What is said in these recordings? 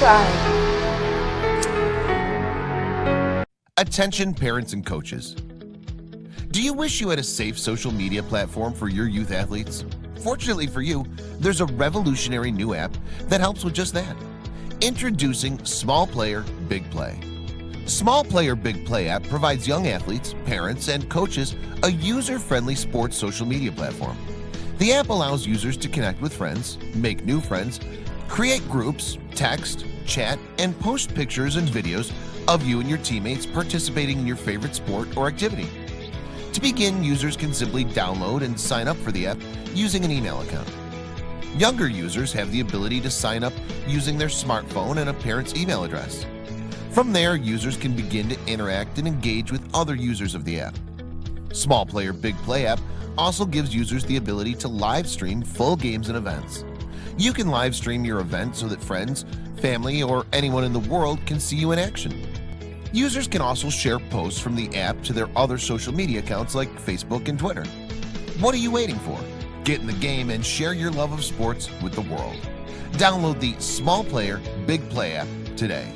subscribe. Attention parents and coaches. Do you wish you had a safe social media platform for your youth athletes? Fortunately for you, there's a revolutionary new app that helps with just that. Introducing Small Player, Big Play. Small Player, Big Play app provides young athletes, parents, and coaches a user-friendly sports social media platform. The app allows users to connect with friends, make new friends, create groups, text, chat, and post pictures and videos of you and your teammates participating in your favorite sport or activity. To begin, users can simply download and sign up for the app using an email account. Younger users have the ability to sign up using their smartphone and a parent's email address. From there, users can begin to interact and engage with other users of the app. Small Player Big Play app also gives users the ability to live stream full games and events. You can live stream your event so that friends, family, or anyone in the world can see you in action. Users can also share posts from the app to their other social media accounts like Facebook and Twitter. What are you waiting for? Get in the game and share your love of sports with the world. Download the Small Player Big Play app today.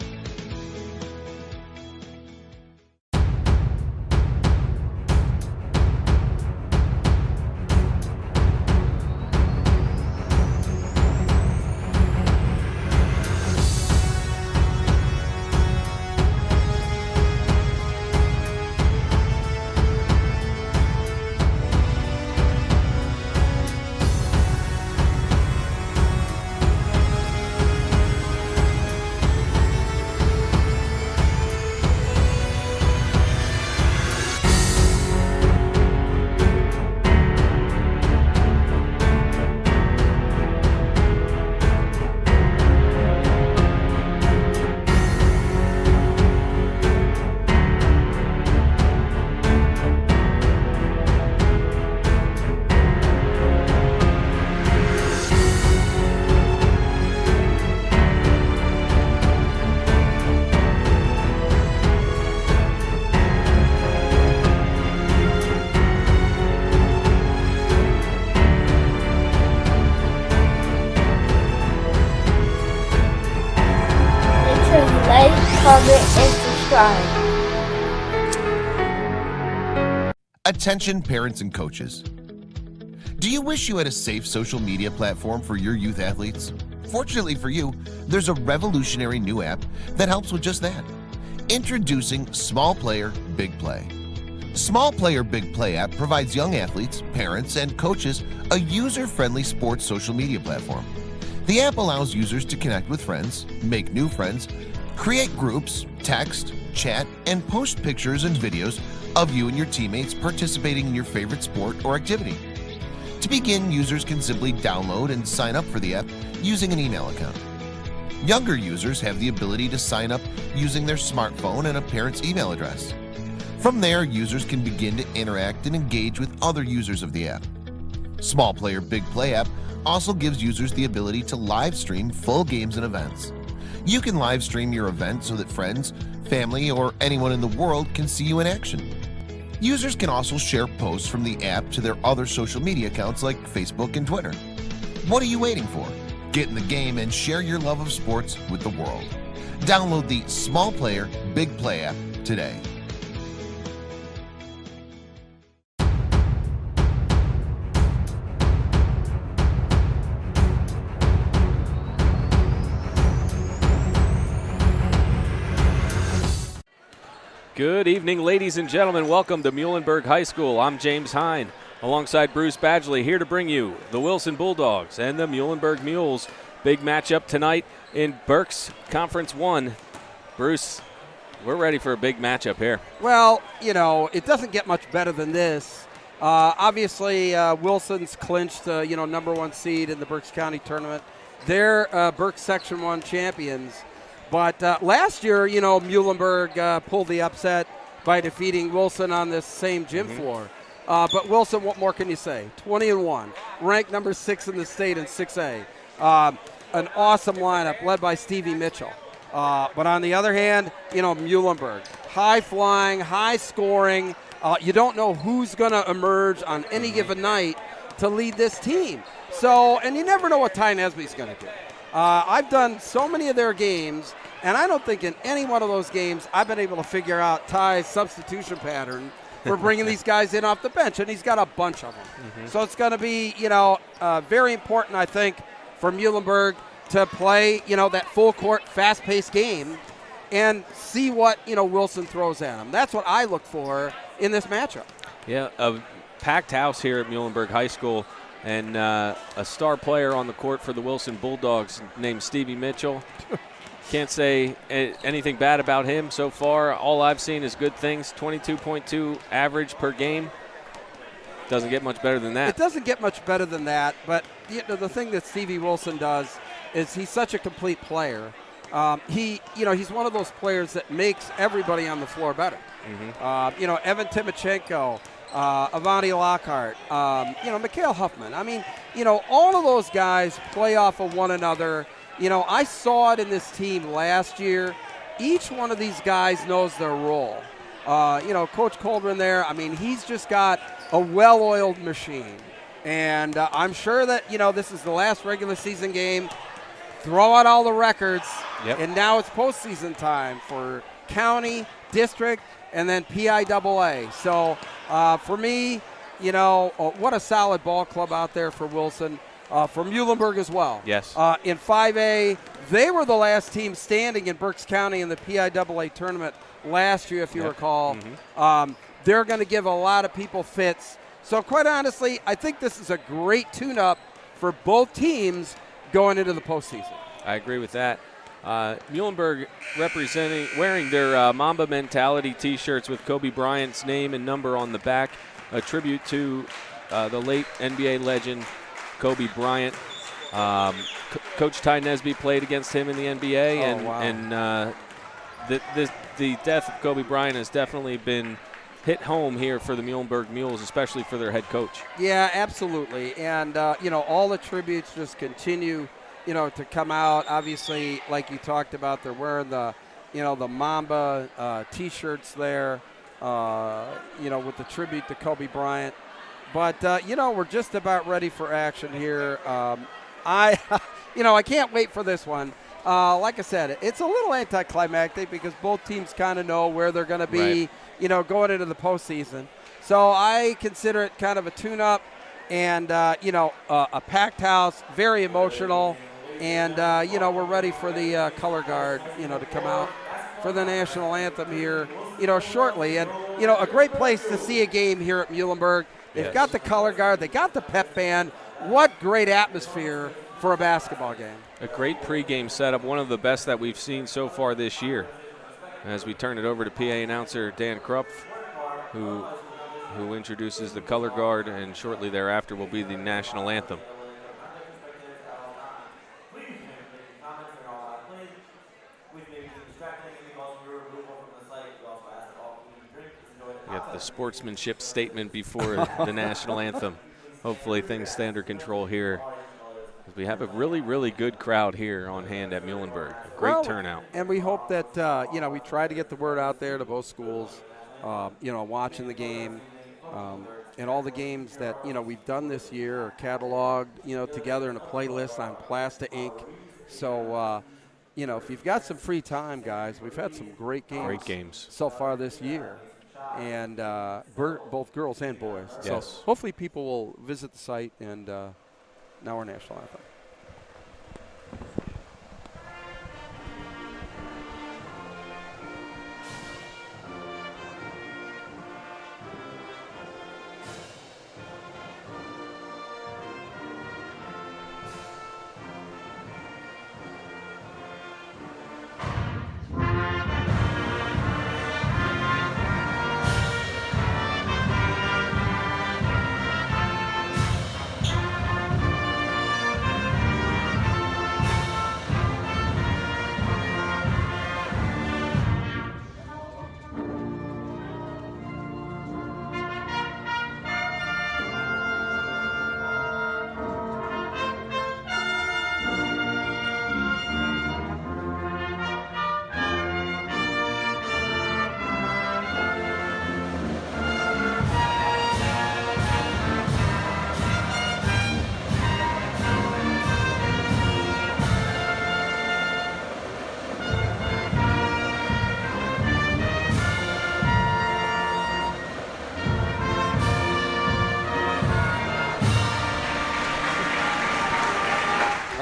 Like, comment, and subscribe. Attention parents and coaches. Do you wish you had a safe social media platform for your youth athletes? Fortunately for you, there's a revolutionary new app that helps with just that. Introducing Small Player, Big Play. Small Player Big Play app provides young athletes, parents, and coaches a user-friendly sports social media platform. The app allows users to connect with friends, make new friends, create groups, text, chat, and post pictures and videos of you and your teammates participating in your favorite sport or activity. To begin, users can simply download and sign up for the app using an email account. Younger users have the ability to sign up using their smartphone and a parent's email address. From there, users can begin to interact and engage with other users of the app. Small Player Big Play app also gives users the ability to live stream full games and events. You can live stream your event so that friends, family, or anyone in the world can see you in action. Users can also share posts from the app to their other social media accounts like Facebook and Twitter. What are you waiting for? Get in the game and share your love of sports with the world. Download the Small Player Big Play app today. Good evening, ladies and gentlemen. Welcome to Muhlenberg High School. I'm James Hein, alongside Bruce Badgley, here to bring you the Wilson Bulldogs and the Muhlenberg Mules. Big matchup tonight in Berks Conference 1. Bruce, we're ready for a big matchup here. Well, you know, it doesn't get much better than this. Obviously, Wilson's clinched, number one seed in the Berks County tournament. They're Berks Section 1 champions. But last year, Muhlenberg pulled the upset by defeating Wilson on this same gym floor. But Wilson, what more can you say? 20-1, ranked number 6 in the state in 6A. An awesome lineup led by Stevie Mitchell. But on the other hand, Muhlenberg, high flying, high scoring. You don't know who's going to emerge on any given night to lead this team. So, and you never know what Ty Nesby's going to do. I've done so many of their games, and I don't think in any one of those games I've been able to figure out Ty's substitution pattern for bringing these guys in off the bench, and he's got a bunch of them. So it's going to be, very important, I think, for Muhlenberg to play, that full-court, fast-paced game and see what, Wilson throws at him. That's what I look for in this matchup. Yeah, a packed house here at Muhlenberg High School, and a star player on the court for the Wilson Bulldogs named Stevie Mitchell. Can't say anything bad about him so far. All I've seen is good things. 22.2 average per game. Doesn't get much better than that. It doesn't get much better than that, but the thing that Stevie Wilson does is he's such a complete player. He's one of those players that makes everybody on the floor better. Evan Timochenko, Avanti Lockhart, Mikhail Huffman. I mean, all of those guys play off of one another. I saw it in this team last year. Each one of these guys knows their role. Coach Coldren there, I mean, he's just got a well-oiled machine. And I'm sure that, this is the last regular season game. Throw out all the records, and now it's postseason time for county, district, and then PIAA. So for me, what a solid ball club out there for Wilson. For Muhlenberg as well. Yes. In 5A, they were the last team standing in Berks County in the PIAA tournament last year, if you recall. They're going to give a lot of people fits. So quite honestly, I think this is a great tune-up for both teams going into the postseason. I agree with that. Muhlenberg wearing their Mamba Mentality T-shirts with Kobe Bryant's name and number on the back, a tribute to the late NBA legend Kobe Bryant. Coach Ty Nesby played against him in the NBA, the death of Kobe Bryant has definitely been hit home here for the Muhlenberg Mules, especially for their head coach. Yeah, absolutely. And, all the tributes just continue, to come out. Obviously, like you talked about, they're wearing the Mamba T-shirts there, with the tribute to Kobe Bryant. But, we're just about ready for action here. I can't wait for this one. Like I said, it's a little anticlimactic because both teams kind of know where they're going to be, going into the postseason. So I consider it kind of a tune-up and, a packed house, very emotional. And, we're ready for the color guard, to come out for the national anthem here, shortly. And, a great place to see a game here at Muhlenberg. They've got the color guard. They got the pep band. What great atmosphere for a basketball game. A great pregame setup, one of the best that we've seen so far this year. As we turn it over to PA announcer Dan Krupp, who introduces the color guard, and shortly thereafter will be the national anthem. We have the sportsmanship statement before the national anthem. Hopefully things stay under control here. We have a really, really good crowd here on hand at Muhlenberg. Great turnout. And we hope that, we try to get the word out there to both schools, watching the game. And all the games that, we've done this year are cataloged, together in a playlist on Plasta Inc. So, if you've got some free time, guys, we've had some great games so far this year. And both girls and boys. Yes. So hopefully people will visit the site and now our national anthem.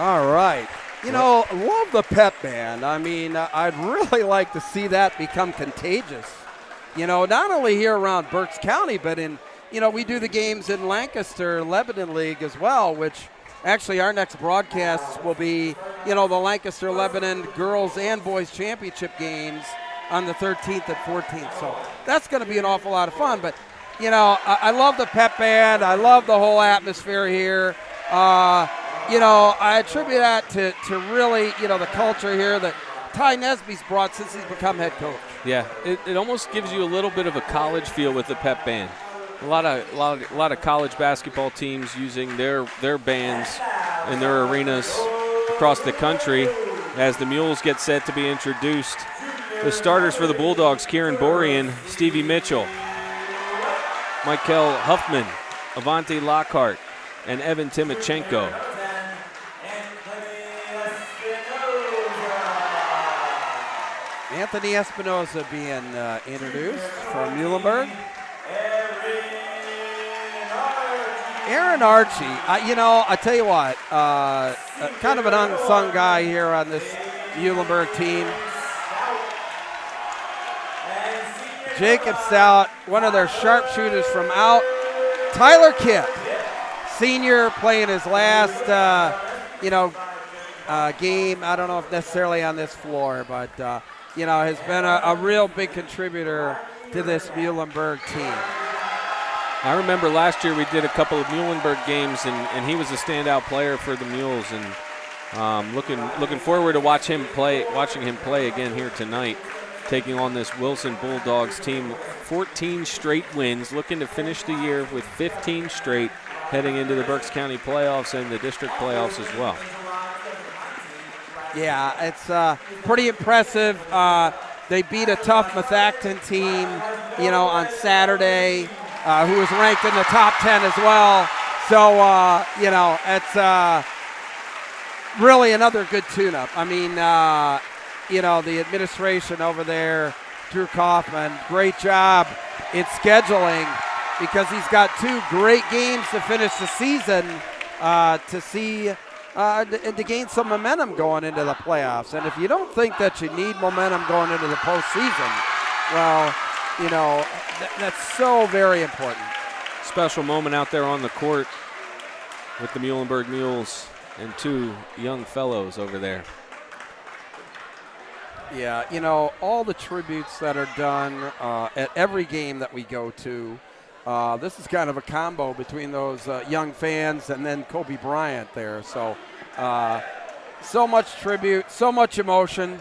All right. You know, love the pep band. I mean, I'd really like to see that become contagious. You know, not only here around Berks County, but in, you know, we do the games in Lancaster, Lebanon League as well, which actually our next broadcasts will be, you know, the Lancaster Lebanon girls and boys championship games on the 13th and 14th. So that's going to be an awful lot of fun. But, you know, I love the pep band. I love the whole atmosphere here. You know, I attribute that to really, you know, the culture here that Ty Nesby's brought since he's become head coach. Yeah, it almost gives you a little bit of a college feel with the pep band. A lot of college basketball teams using their bands in their arenas across the country as the Mules get set to be introduced. The starters for the Bulldogs: Kieran Borean, Stevie Mitchell, Michael Huffman, Avante Lockhart, and Evan Timochenko. Anthony Espinoza being introduced from Muhlenberg. Aaron Archie, you know, I tell you what, kind of an unsung guy here on this Muhlenberg team. Jacob Stout, one of their sharpshooters from out. Tyler Kipp, senior, playing his last, game. I don't know if necessarily on this floor, but you know, has been a real big contributor to this Muhlenberg team. I remember last year we did a couple of Muhlenberg games, and he was a standout player for the Mules, and looking forward to watching him play again here tonight, taking on this Wilson Bulldogs team. 14 straight wins, looking to finish the year with 15 straight, heading into the Berks County playoffs and the district playoffs as well. Yeah, it's pretty impressive. They beat a tough Methacton team, you know, on Saturday, who was ranked in the top 10 as well. So, you know, it's really another good tune-up. I mean, you know, the administration over there, Drew Kaufman, great job in scheduling, because he's got two great games to finish the season to see and to gain some momentum going into the playoffs. And if you don't think that you need momentum going into the postseason, well, you know, that's so very important. Special moment out there on the court with the Muhlenberg Mules and two young fellows over there. Yeah, you know, all the tributes that are done at every game that we go to, this is kind of a combo between those young fans and then Kobe Bryant there. So, so much tribute, so much emotion,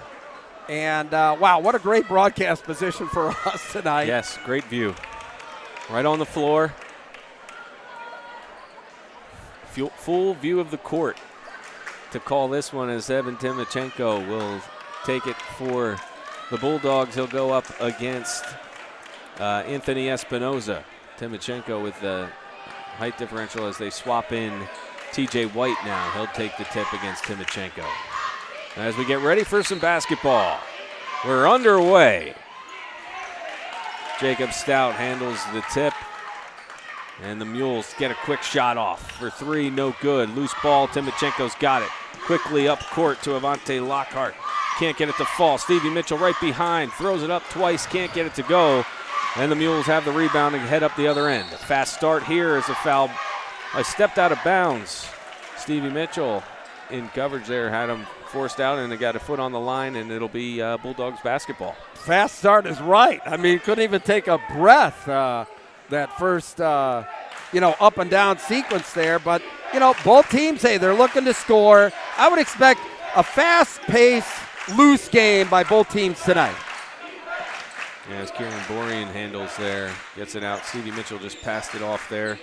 and wow, what a great broadcast position for us tonight. Yes, great view. Right on the floor. Full view of the court to call this one, as Evan Timochenko will take it for the Bulldogs. He'll go up against Anthony Espinoza. Timochenko with the height differential as they swap in TJ White now. He'll take the tip against Timochenko. As we get ready for some basketball, we're underway. Jacob Stout handles the tip, and the Mules get a quick shot off for three, no good. Loose ball, Timochenko's got it. Quickly up court to Avante Lockhart. Can't get it to fall. Stevie Mitchell right behind, throws it up twice, can't get it to go. And the Mules have the rebound and head up the other end. A fast start here as a foul. I stepped out of bounds. Stevie Mitchell in coverage there had him forced out, and they got a foot on the line, and it'll be Bulldogs basketball. Fast start is right. I mean, couldn't even take a breath that first, you know, up and down sequence there. But, you know, both teams, hey, they're looking to score. I would expect a fast-paced, loose game by both teams tonight. Yeah, as Kieran Borean handles there, gets it out. Stevie Mitchell just passed it off there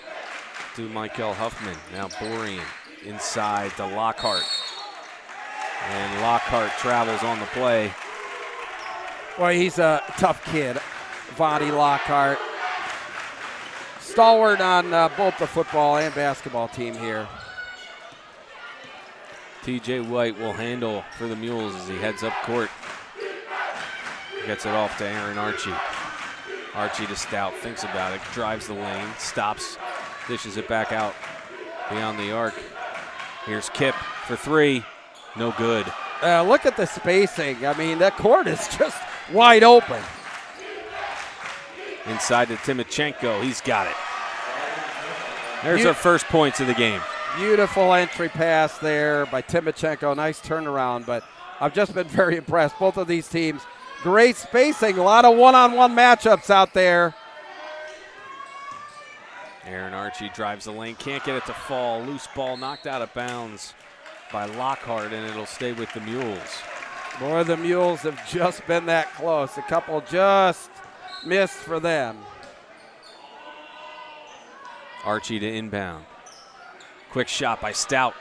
to Michael Huffman. Now Borean inside to Lockhart. And Lockhart travels on the play. Well, he's a tough kid, Vonnie Lockhart. Stalwart on both the football and basketball team here. TJ White will handle for the Mules as he heads up court. Gets it off to Aaron Archie. Archie to Stout, thinks about it, drives the lane, stops, dishes it back out beyond the arc. Here's Kip for three. No good. Look at the spacing. I mean, that court is just wide open. Inside to Timochenko. He's got it. There's our first points of the game. Beautiful entry pass there by Timochenko. Nice turnaround, but I've just been very impressed. Both of these teams, great spacing. A lot of one-on-one matchups out there. Aaron Archie drives the lane. Can't get it to fall. Loose ball knocked out of bounds by Lockhart, and it'll stay with the Mules. Boy, the Mules have just been that close. A couple just missed for them. Archie to inbound. Quick shot by Stout.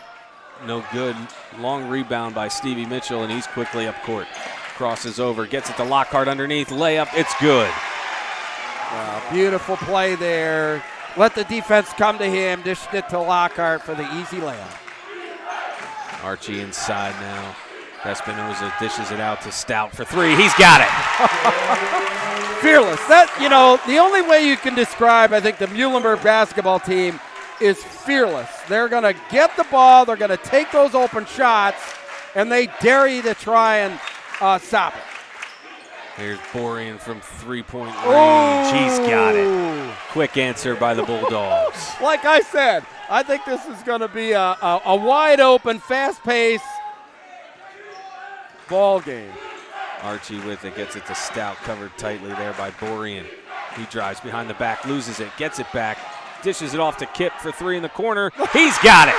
No good. Long rebound by Stevie Mitchell, and he's quickly up court. Crosses over, gets it to Lockhart underneath. Layup, it's good. Wow, beautiful play there. Let the defense come to him. Dished it to Lockhart for the easy layup. Archie inside now. Espinoza dishes it out to Stout for three. He's got it. Fearless. That, you know, the only way you can describe, I think, the Muhlenberg basketball team is fearless. They're going to get the ball, they're going to take those open shots, and they dare you to try and stop it. Here's Borean from three-point range. He's got it. Quick answer by the Bulldogs. Like I said, I think this is going to be a wide-open, fast-paced ball game. Archie with it, gets it to Stout, covered tightly there by Borean. He drives behind the back, loses it, gets it back, dishes it off to Kip for three in the corner. He's got it.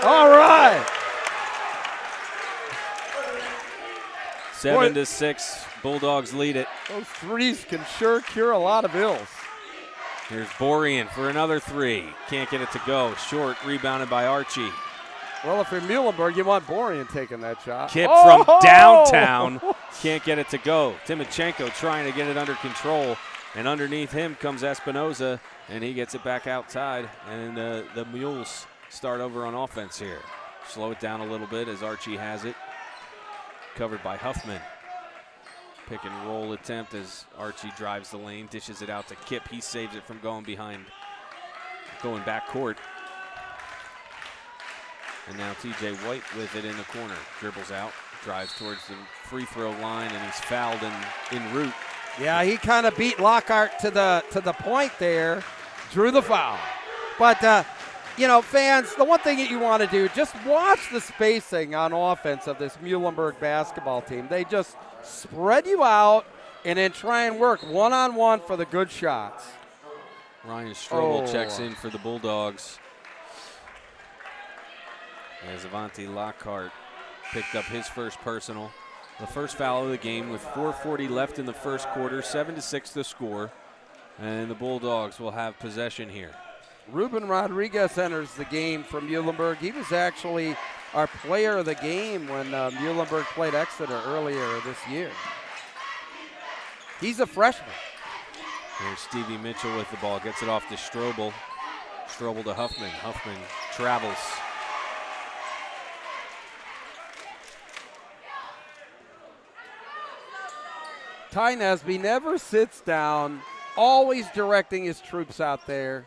All right. 7-6, Bulldogs lead it. Those threes can sure cure a lot of ills. Here's Borean for another three. Can't get it to go. Short, rebounded by Archie. Well, if you're Muhlenberg, you want Borean taking that shot. Kip from downtown. Can't get it to go. Timochenko trying to get it under control. And underneath him comes Espinoza, and he gets it back outside. And the Mules start over on offense here. Slow it down a little bit as Archie has it. Covered by Huffman. Pick and roll attempt as Archie drives the lane, dishes it out to Kip. He saves it from going back court. And now TJ White with it in the corner. Dribbles out, drives towards the free throw line, and he's fouled en route. Yeah, he kind of beat Lockhart to the point there, drew the foul. But, you know, fans, the one thing that you want to do, just watch the spacing on offense of this Muhlenberg basketball team. They just spread you out and then try and work one-on-one for the good shots. Ryan Strobel checks in for the Bulldogs. As Avanti Lockhart picked up his first personal. The first foul of the game with 4:40 left in the first quarter, 7-6 the score. And the Bulldogs will have possession here. Ruben Rodriguez enters the game from Muhlenberg. He was actually our player of the game when Muhlenberg played Exeter earlier this year. He's a freshman. Here's Stevie Mitchell with the ball. Gets it off to Strobel. Strobel to Huffman. Huffman travels. Ty Nesby never sits down, always directing his troops out there.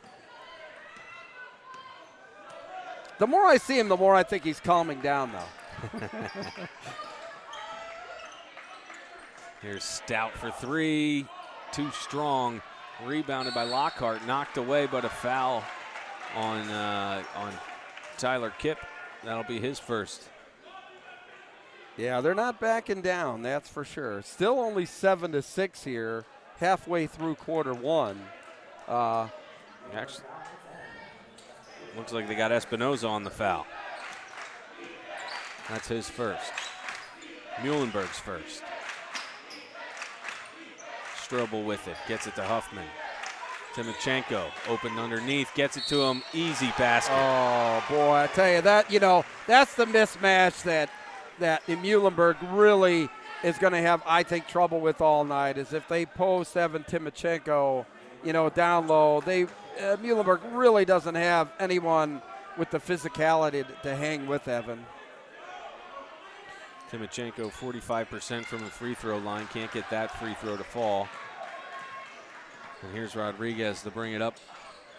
The more I see him, the more I think he's calming down, though. Here's Stout for three. Too strong. Rebounded by Lockhart. Knocked away, but a foul on Tyler Kip. That'll be his first. Yeah, they're not backing down, that's for sure. Still only 7-6 here, halfway through quarter one. Actually, looks like they got Espinoza on the foul. That's his first. Muhlenberg's first. Strobel with it, gets it to Huffman. Timochenko open underneath, gets it to him, easy basket. Oh boy, I tell you that, you know, that's the mismatch that Muhlenberg really is going to have, I think, trouble with all night, is if they post Evan Timochenko, you know, down low. Muhlenberg really doesn't have anyone with the physicality to hang with Evan. Timochenko 45% from the free throw line. Can't get that free throw to fall. And here's Rodriguez to bring it up.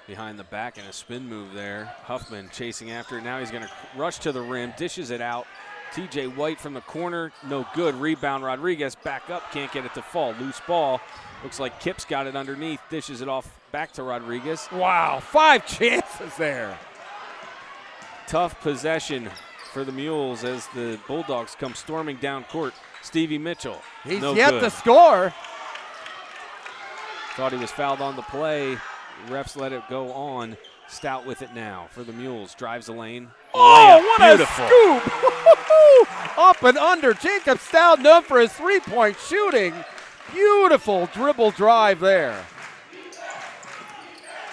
behind the back and a spin move there. Huffman chasing after it. Now he's going to rush to the rim, dishes it out. TJ White from the corner, no good. Rebound, Rodriguez back up, can't get it to fall. Loose ball. Looks like Kip's got it underneath, dishes it off back to Rodriguez. Wow, 5 chances there. Tough possession for the Mules as the Bulldogs come storming down court. Stevie Mitchell, he's no yet good. to score. Thought he was fouled on the play. Refs let it go on. Stout with it now for the Mules. Drives the lane. Oh, layup. what Beautiful. a scoop. Up and under. Jacob Stout known for his three-point shooting. Beautiful dribble drive there.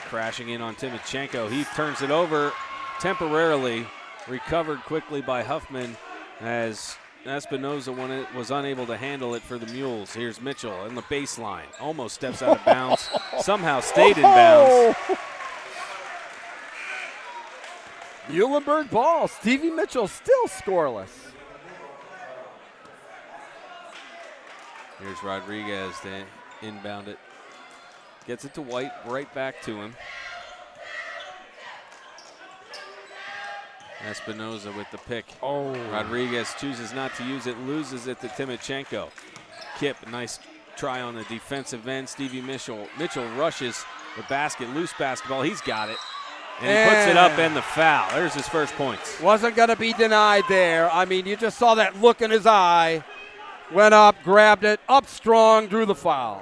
Crashing in on Timochenko. He turns it over temporarily. Recovered quickly by Huffman as Espinoza was unable to handle it for the Mules. Here's Mitchell in the baseline. Almost steps out of bounds. Somehow stayed in bounds. Muhlenberg ball. Stevie Mitchell still scoreless. Here's Rodriguez to inbound it. Gets it to White, right back to him. Espinoza with the pick. Oh. Rodriguez chooses not to use it, loses it to Timochenko. Kip, nice try on the defensive end. Stevie Mitchell rushes the basket, loose basketball. He's got it. And he puts it up and the foul. There's his first points. Wasn't going to be denied there. I mean, you just saw that look in his eye. Went up, grabbed it, up strong, drew the foul.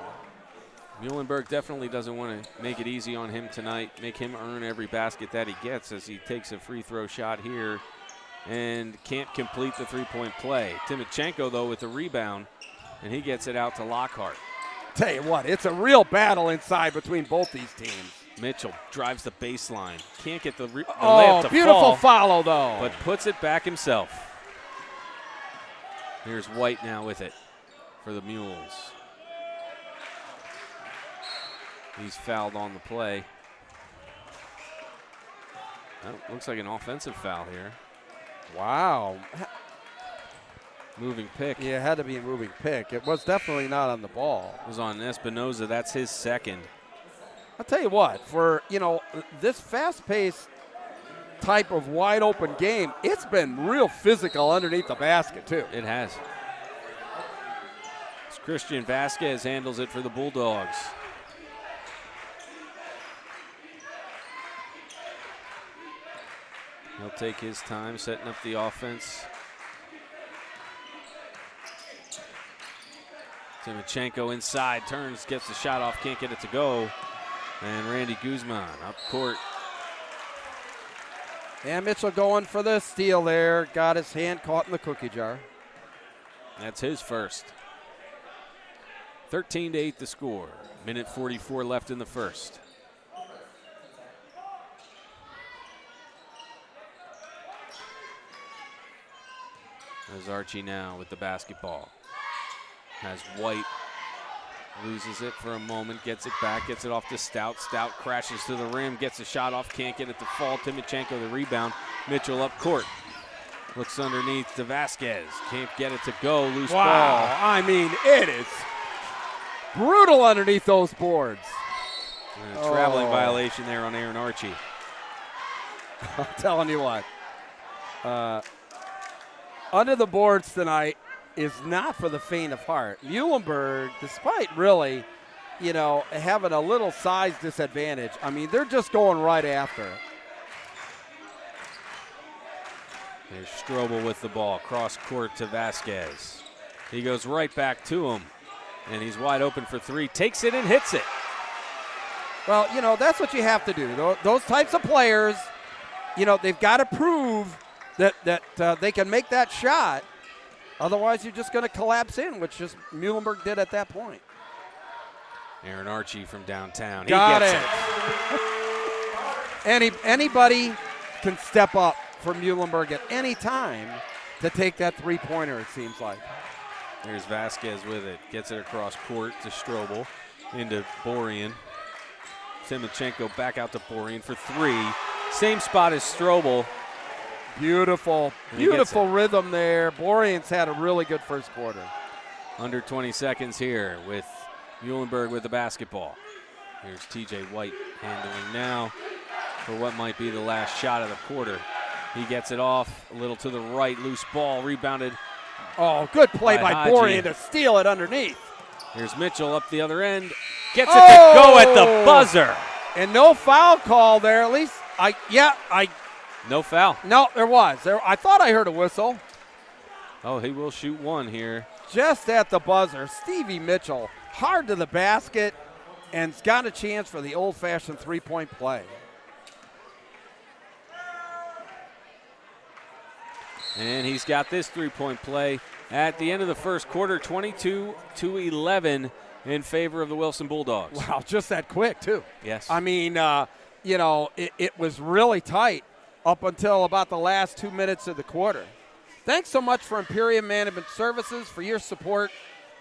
Muhlenberg definitely doesn't want to make it easy on him tonight, make him earn every basket that he gets as he takes a free throw shot here and can't complete the three-point play. Timochenko, though, with the rebound, and he gets it out to Lockhart. Tell you what, it's a real battle inside between both these teams. Mitchell drives the baseline. Can't get the layup to beautiful fall, follow, though. but puts it back himself. Here's White now with it for the Mules. He's fouled on the play. Oh, looks like an offensive foul here. Wow. Moving pick. Yeah, it had to be a moving pick. It was definitely not on the ball. It was on Espinoza. That's his second. I'll tell you what, for, this fast-paced type of wide-open game, it's been real physical underneath the basket, too. It has. It's Christian Vasquez handles it for the Bulldogs. He'll take his time setting up the offense. Timochenko inside, turns, gets the shot off, can't get it to go. And Randy Guzman up court. And Mitchell going for the steal there. Got his hand caught in the cookie jar. That's his first. 13-8 the score. Minute 44 left in the first. There's Archie now with the basketball. Has White. Loses it for a moment, gets it back, gets it off to Stout. Stout crashes to the rim, gets a shot off, can't get it to fall. Timochenko the rebound. Mitchell up court. Looks underneath to Vasquez. Can't get it to go. Loose ball. I mean, it is brutal underneath those boards. And a traveling violation there on Aaron Archie. I'm telling you what. Under the boards tonight is not for the faint of heart. Muhlenberg, despite really, having a little size disadvantage, I mean, they're just going right after it. There's Strobel with the ball, cross court to Vasquez. He goes right back to him, and he's wide open for three. Takes it and hits it. Well, that's what you have to do. Those types of players, they've got to prove that they can make that shot. Otherwise, you're just going to collapse in, which just Muhlenberg did at that point. Aaron Archie from downtown. Got he gets it. Anybody can step up for Muhlenberg at any time to take that three-pointer, it seems like. There's Vasquez with it. Gets it across court to Strobel. Into Borean. Timochenko back out to Borean for three. Same spot as Strobel. Beautiful rhythm there. Borean's had a really good first quarter. Under 20 seconds here with Muhlenberg with the basketball. Here's TJ White handling now for what might be the last shot of the quarter. He gets it off a little to the right, loose ball, rebounded. Oh, good play by Haji. Borian to steal it underneath. Here's Mitchell up the other end. Gets it to go at the buzzer. And no foul call there, at least. No foul. No, there was. I thought I heard a whistle. Oh, he will shoot one here. Just at the buzzer. Stevie Mitchell, hard to the basket, and's got a chance for the old-fashioned three-point play. And he's got this three-point play at the end of the first quarter, 22-11 in favor of the Wilson Bulldogs. Wow, just that quick, too. Yes. I mean, it was really tight up until about the last 2 minutes of the quarter. Thanks so much for Imperium Management Services for your support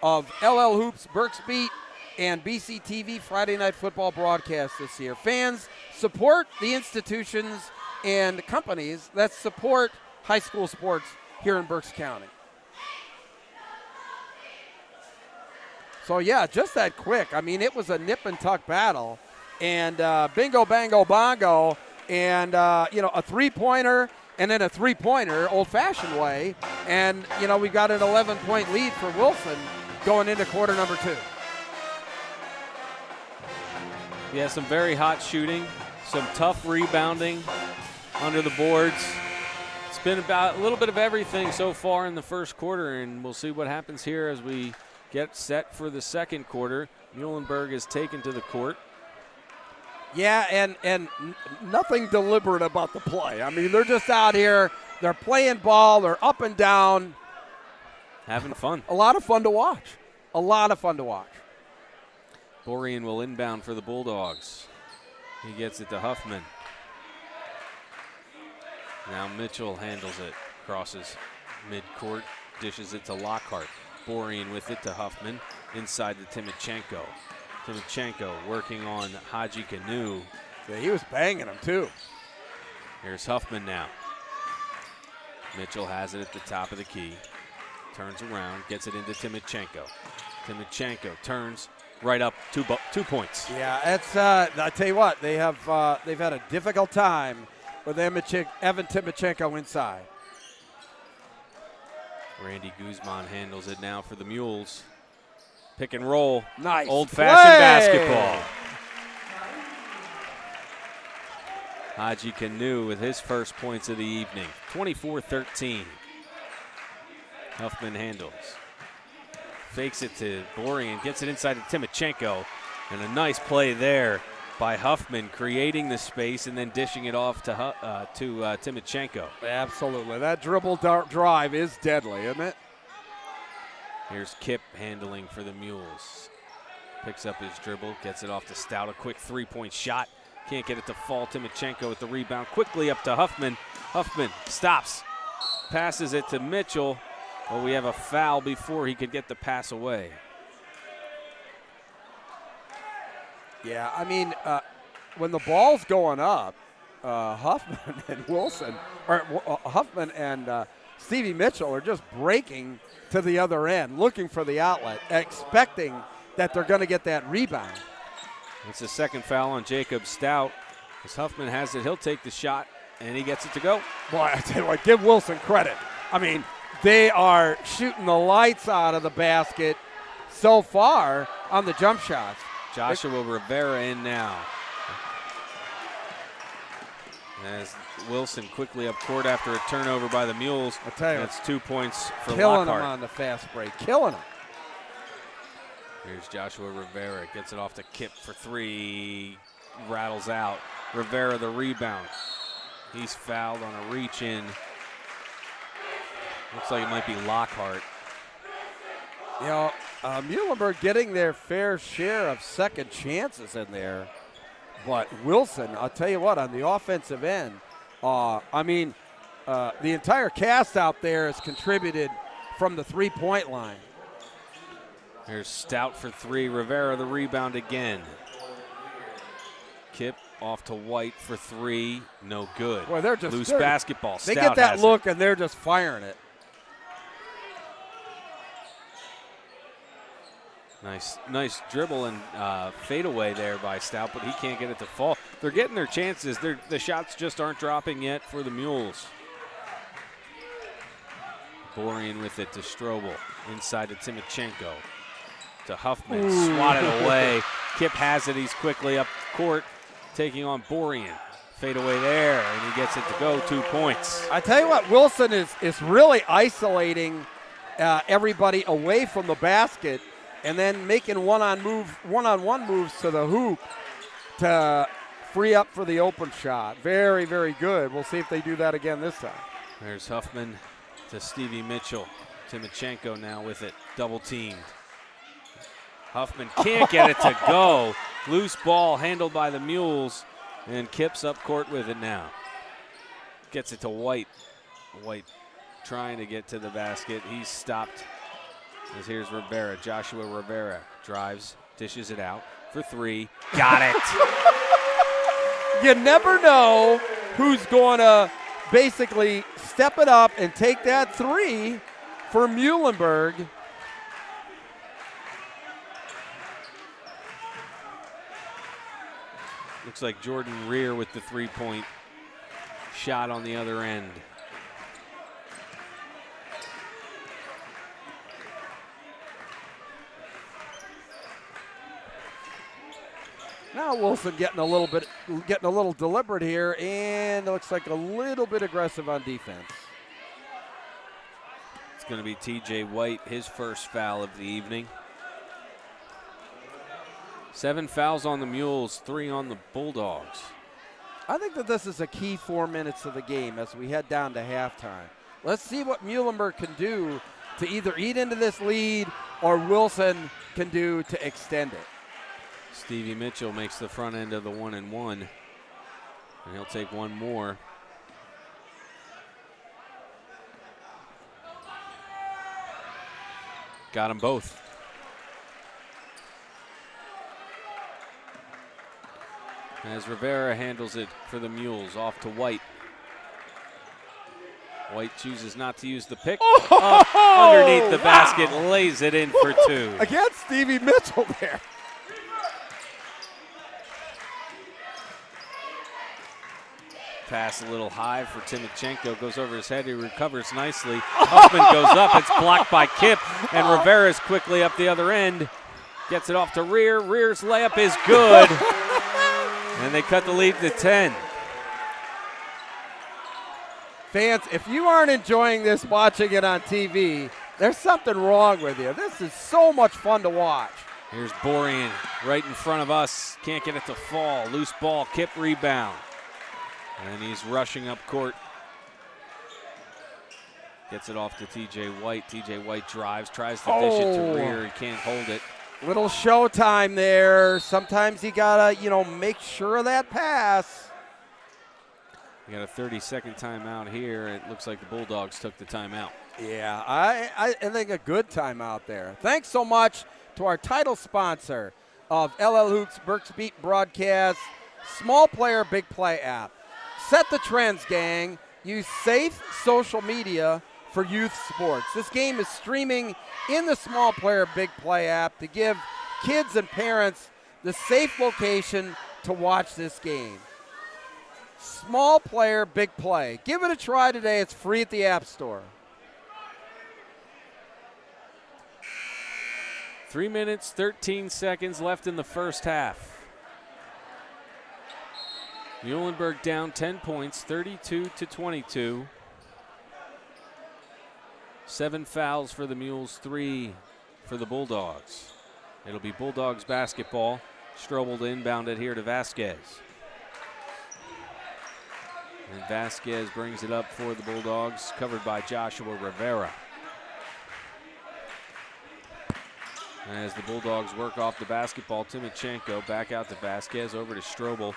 of LL Hoops, Berksbeat, and BCTV Friday Night Football broadcast this year. Fans, support the institutions and companies that support high school sports here in Berks County. So, yeah, just that quick. I mean, it was a nip-and-tuck battle. And bingo, bango, bongo, and, a three-pointer and then a three-pointer, old-fashioned way. And, we got an 11-point lead for Wilson going into quarter number 2. Yeah, some very hot shooting, some tough rebounding under the boards. It's been about a little bit of everything so far in the first quarter, and we'll see what happens here as we get set for the second quarter. Muhlenberg is taken to the court. Yeah, and nothing deliberate about the play. I mean, they're just out here. They're playing ball. They're up and down. Having fun. A lot of fun to watch. A lot of fun to watch. Borian will inbound for the Bulldogs. He gets it to Huffman. Now Mitchell handles it. Crosses midcourt. Dishes it to Lockhart. Borian with it to Huffman. Inside to Timochenko. Timochenko working on Haji Canoe. Yeah, he was banging him, too. Here's Huffman now. Mitchell has it at the top of the key. Turns around, gets it into Timochenko. Timochenko turns right up, 2 points. Yeah, it's I tell you what, they've had a difficult time with Evan Timochenko inside. Randy Guzman handles it now for the Mules. Pick and roll. Nice. Old-fashioned basketball. Haji Canoe with his first points of the evening. 24-13. Huffman handles. Fakes it to Borian. Gets it inside to Timochenko. And a nice play there by Huffman, creating the space and then dishing it off to Timochenko. Absolutely. That dribble drive is deadly, isn't it? Here's Kip handling for the Mules. Picks up his dribble, gets it off to Stout. A quick three-point shot. Can't get it to fall. Timochenko with the rebound. Quickly up to Huffman. Huffman stops. Passes it to Mitchell. But we have a foul before he could get the pass away. Yeah, I mean, when the ball's going up, Huffman and Wilson, or Huffman and Stevie Mitchell are just breaking to the other end, looking for the outlet, expecting that they're going to get that rebound. It's the second foul on Jacob Stout. As Huffman has it, he'll take the shot, and he gets it to go. Boy, I tell you what, give Wilson credit. I mean, they are shooting the lights out of the basket so far on the jump shots. Joshua Rivera in now. As Wilson quickly up court after a turnover by the Mules. I tell you, that's 2 points for killing Lockhart. him on the fast break, killing him. Here's Joshua Rivera, gets it off to Kip for 3, rattles out. Rivera the rebound. He's fouled on a reach in. Looks like it might be Lockhart. You know, Muhlenberg getting their fair share of second chances in there. But Wilson, I'll tell you what, on the offensive end, the entire cast out there has contributed from the three-point line. Here's Stout for 3. Rivera the rebound again. Kip off to White for 3. No good. Boy, they're just loose basketball. They Stout get that has look it. and they're just firing it. Nice dribble and fadeaway there by Stout, but he can't get it to fall. They're getting their chances. The shots just aren't dropping yet for the Mules. Borian with it to Strobel. Inside to Timochenko. To Huffman. Swatted away. Kip has it. He's quickly up court, taking on Borian. Fadeaway there, and he gets it to go. 2 points. I tell you what, Wilson is really isolating everybody away from the basket, and then making one-on-one moves to the hoop to free up for the open shot. Very, very good. We'll see if they do that again this time. There's Huffman to Stevie Mitchell. Timochenko now with it, double teamed. Huffman can't get it to go. Loose ball handled by the Mules, and Kip's up court with it now. Gets it to White. White trying to get to the basket. He's stopped. As here's Rivera, Joshua Rivera drives, dishes it out for 3. Got it. You never know who's going to basically step it up and take that 3 for Muhlenberg. Looks like Jordan Rear with the 3-point shot on the other end. Now Wilson getting a little deliberate here, and it looks like a little bit aggressive on defense. It's going to be TJ White, his first foul of the evening. 7 fouls on the Mules, 3 on the Bulldogs. I think that this is a key 4 minutes of the game as we head down to halftime. Let's see what Muhlenberg can do to either eat into this lead or Wilson can do to extend it. Stevie Mitchell makes the front end of the 1-and-1, and he'll take one more. Got them both. As Rivera handles it for the Mules, off to White. White chooses not to use the pick. Underneath the basket, lays it in for 2. Against Stevie Mitchell there. Pass a little high for Timochenko, goes over his head, he recovers nicely. Huffman goes up, it's blocked by Kip, and Rivera's quickly up the other end. Gets it off to Rear, Rear's layup is good. And they cut the lead to 10. Fans, if you aren't enjoying this watching it on TV, there's something wrong with you. This is so much fun to watch. Here's Borian right in front of us. Can't get it to fall. Loose ball, Kip rebound. And he's rushing up court. Gets it off to TJ White. TJ White drives, tries to dish it to Rear. He can't hold it. Little showtime there. Sometimes you gotta, make sure of that pass. We got a 30-second timeout here. It looks like the Bulldogs took the timeout. Yeah, I think a good timeout there. Thanks so much to our title sponsor of LL Hoops Berksbeat broadcast, Small Player Big Play app. Set the trends, gang. Use safe social media for youth sports. This game is streaming in the Small Player Big Play app to give kids and parents the safe location to watch this game. Small Player Big Play. Give it a try today. It's free at the App Store. 3 minutes, 13 seconds left in the first half. Muhlenberg down 10 points, 32-22. 7 fouls for the Mules, 3 for the Bulldogs. It'll be Bulldogs basketball. Strobel to inbound it here to Vasquez. And Vasquez brings it up for the Bulldogs, covered by Joshua Rivera. As the Bulldogs work off the basketball, Timochenko back out to Vasquez, over to Strobel.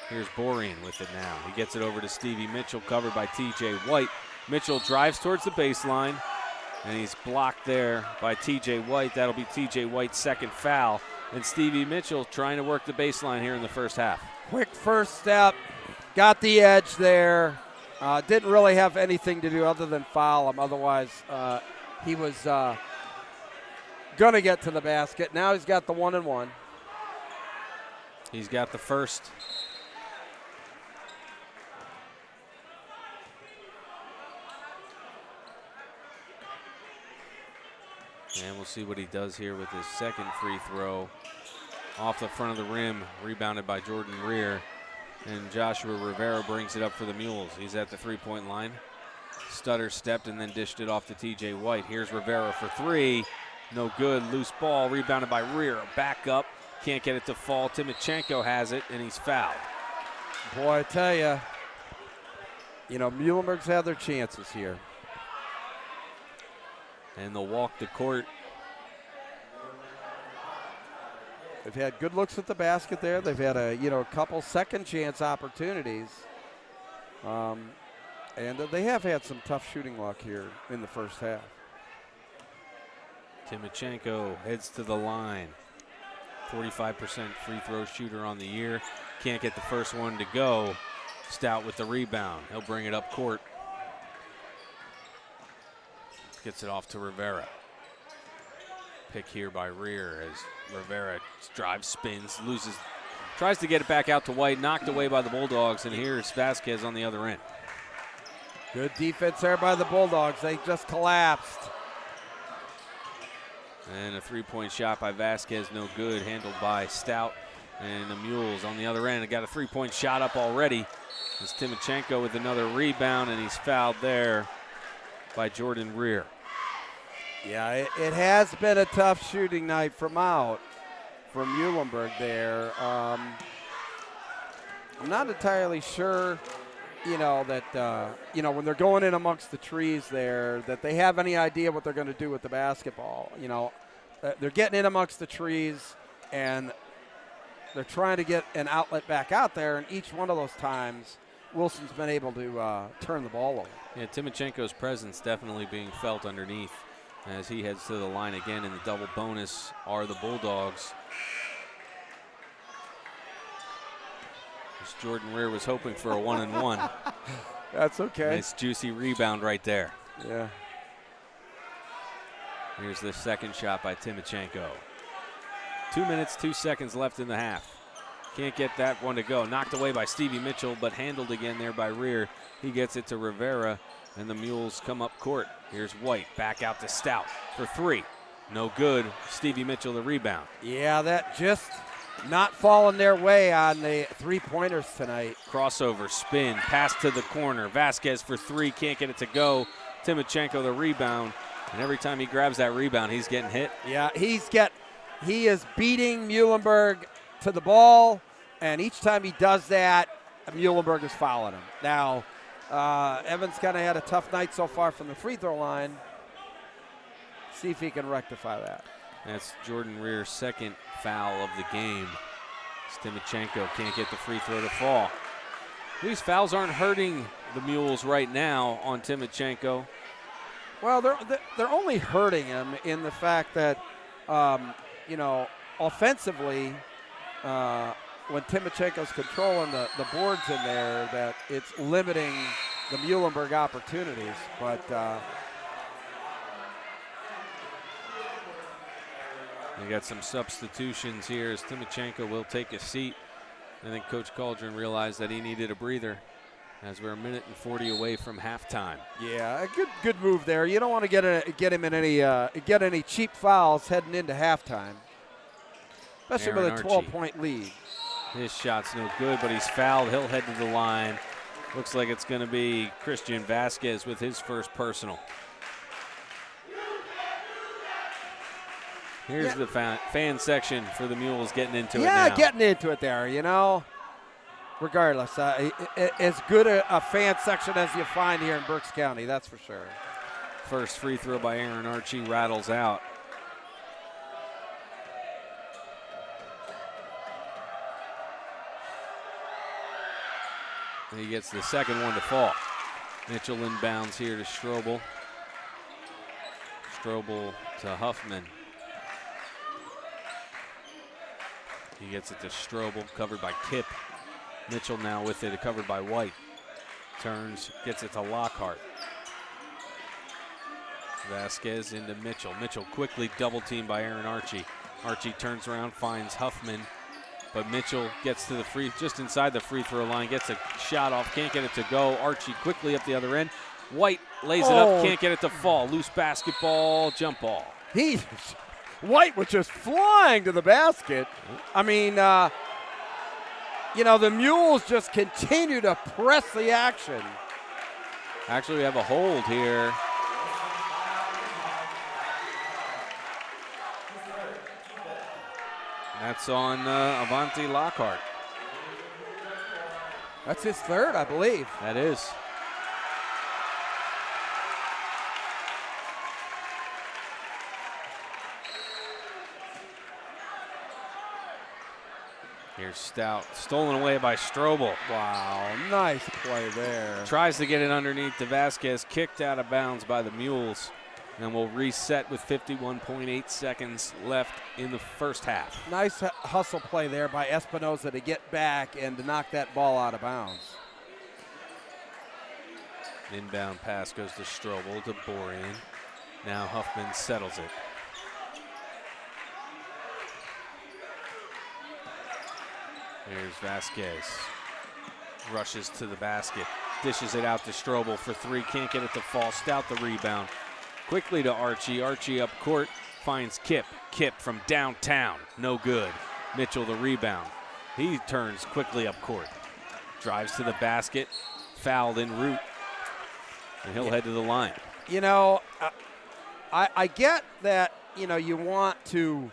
Here's Borian with it now. He gets it over to Stevie Mitchell, covered by TJ White. Mitchell drives towards the baseline, and he's blocked there by TJ White. That'll be TJ White's second foul. And Stevie Mitchell trying to work the baseline here in the first half. Quick first step, got the edge there. Didn't really have anything to do other than foul him. Otherwise, he was going to get to the basket. Now he's got the 1-and-1. He's got the first. And we'll see what he does here with his second free throw. Off the front of the rim, rebounded by Jordan Rear. And Joshua Rivera brings it up for the Mules. He's at the three-point line. Stutter stepped and then dished it off to TJ White. Here's Rivera for three. No good. Loose ball, rebounded by Rear. Back up. Can't get it to fall. Timochenko has it, and he's fouled. Boy, I tell you, Muhlenberg's had their chances here. And they'll walk the court. They've had good looks at the basket there. They've had a couple second chance opportunities. And they have had some tough shooting luck here in the first half. Timochenko heads to the line. 45% free throw shooter on the year. Can't get the first one to go. Stout with the rebound. He'll bring it up court. Gets it off to Rivera. Pick here by Rear as Rivera drives, spins, loses, tries to get it back out to White, knocked away by the Bulldogs, and here's Vasquez on the other end. Good defense there by the Bulldogs. They just collapsed. And a three-point shot by Vasquez, no good, handled by Stout. And the Mules on the other end got a three-point shot up already. It's Timochenko with another rebound, and he's fouled there by Jordan Rear. Yeah, it has been a tough shooting night from Muhlenberg there. I'm not entirely sure, that, when they're going in amongst the trees there, that they have any idea what they're going to do with the basketball. They're getting in amongst the trees, and they're trying to get an outlet back out there, and each one of those times, Wilson's been able to turn the ball over. Yeah, Timochenko's presence definitely being felt underneath as he heads to the line again, and the double bonus are the Bulldogs. As Jordan Rear was hoping for a 1-and-1. That's okay. Nice juicy rebound right there. Yeah. Here's the second shot by Timochenko. 2 minutes, 2 seconds left in the half. Can't get that one to go. Knocked away by Stevie Mitchell, but handled again there by Rear. He gets it to Rivera, and the Mules come up court. Here's White, back out to Stout for three. No good. Stevie Mitchell the rebound. Yeah, that just not falling their way on the three-pointers tonight. Crossover, spin, pass to the corner. Vasquez for three, can't get it to go. Timochenko the rebound, and every time he grabs that rebound, he's getting hit. Yeah, he is beating Muhlenberg to the ball, and each time he does that, Muhlenberg is fouling him. Now, Evans kind of had a tough night so far from the free throw line. See if he can rectify that. That's Jordan Rear's second foul of the game. Timochenko can't get the free throw to fall. These fouls aren't hurting the Mules right now on Timochenko. Well, they're only hurting him in the fact that, offensively, when Timochenko's controlling the boards in there, that it's limiting the Muhlenberg opportunities. But we got some substitutions here as Timochenko will take a seat. I think Coach Cauldron realized that he needed a breather as we're 1:40 away from halftime. Yeah, a good move there. You don't want to get him in any cheap fouls heading into halftime, especially Aaron with a Archie. 12-point lead. His shot's no good, but he's fouled. He'll head to the line. Looks like it's going to be Christian Vasquez with his first personal. Here's the fan section for the Mules getting into it now. Yeah, getting into it there, Regardless, as good a fan section as you find here in Berks County, that's for sure. First free throw by Aaron Archie rattles out. And he gets the second one to fall. Mitchell inbounds here to Strobel. Strobel to Huffman. He gets it to Strobel, covered by Kipp. Mitchell now with it, covered by White. Turns, gets it to Lockhart. Vasquez into Mitchell. Mitchell quickly double teamed by Aaron Archie. Archie turns around, finds Huffman, but Mitchell gets to the just inside the free throw line, gets a shot off, can't get it to go. Archie quickly up the other end. White lays it up, can't get it to fall. Loose basketball, jump ball. White was just flying to the basket. I mean, the Mules just continue to press the action. Actually, we have a hold here. That's on Avanti Lockhart. That's his third, I believe. That is. Here's Stout, stolen away by Strobel. Wow, nice play there. Tries to get it underneath to Vasquez, kicked out of bounds by the Mules. And we'll reset with 51.8 seconds left in the first half. Nice hustle play there by Espinoza to get back and to knock that ball out of bounds. Inbound pass goes to Strobel to Borean. Now Huffman settles it. Here's Vasquez. Rushes to the basket. Dishes it out to Strobel for three. Can't get it to fall. Stout the rebound. Quickly to Archie. Archie up court. Finds Kip. Kip from downtown. No good. Mitchell the rebound. He turns quickly up court. Drives to the basket. Fouled en route. And he'll head to the line. I get that, you want to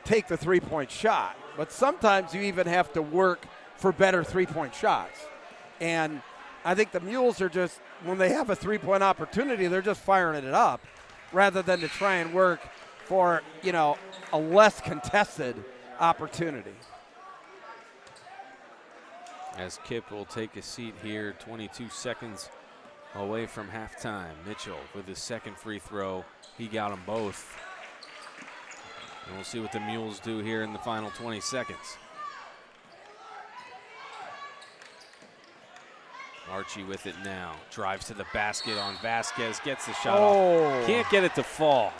take the three-point shot, but sometimes you even have to work for better three-point shots. And I think the Mules are just, when they have a three-point opportunity, they're just firing it up rather than to try and work for, a less contested opportunity. As Kip will take a seat here, 22 seconds away from halftime. Mitchell with his second free throw. He got them both. And we'll see what the Mules do here in the final 20 seconds. Archie with it now. Drives to the basket on Vasquez. Gets the shot off. Can't get it to fall.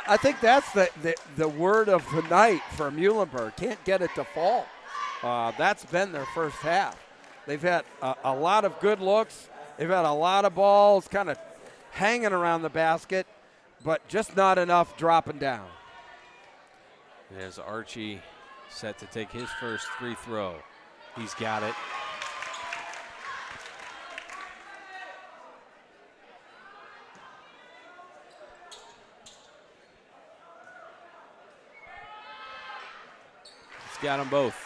I think that's the word of the night for Muhlenberg. Can't get it to fall. That's been their first half. They've had a lot of good looks. They've had a lot of balls kind of hanging around the basket, but just not enough dropping down. There's Archie set to take his first free throw. He's got it. He's got them both.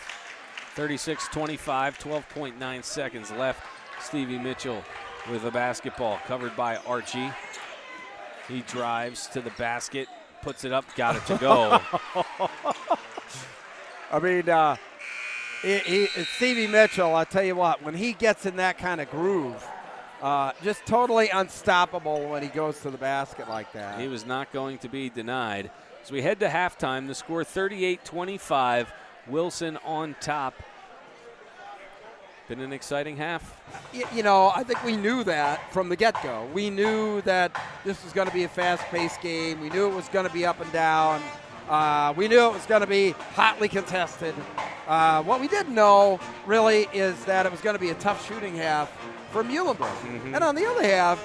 36-25, 12.9 seconds left. Stevie Mitchell with a basketball covered by Archie. He drives to the basket, puts it up, got it to go. I mean, Stevie Mitchell, I'll tell you what, when he gets in that kind of groove, just totally unstoppable when he goes to the basket like that. He was not going to be denied. As we head to halftime, the score 38-25, Wilson on top. Been an exciting half. I think we knew that from the get-go. We knew that this was going to be a fast-paced game. We knew it was going to be up and down. We knew it was going to be hotly contested. What we didn't know, really, is that it was going to be a tough shooting half for Muhlenberg. Mm-hmm. And on the other half,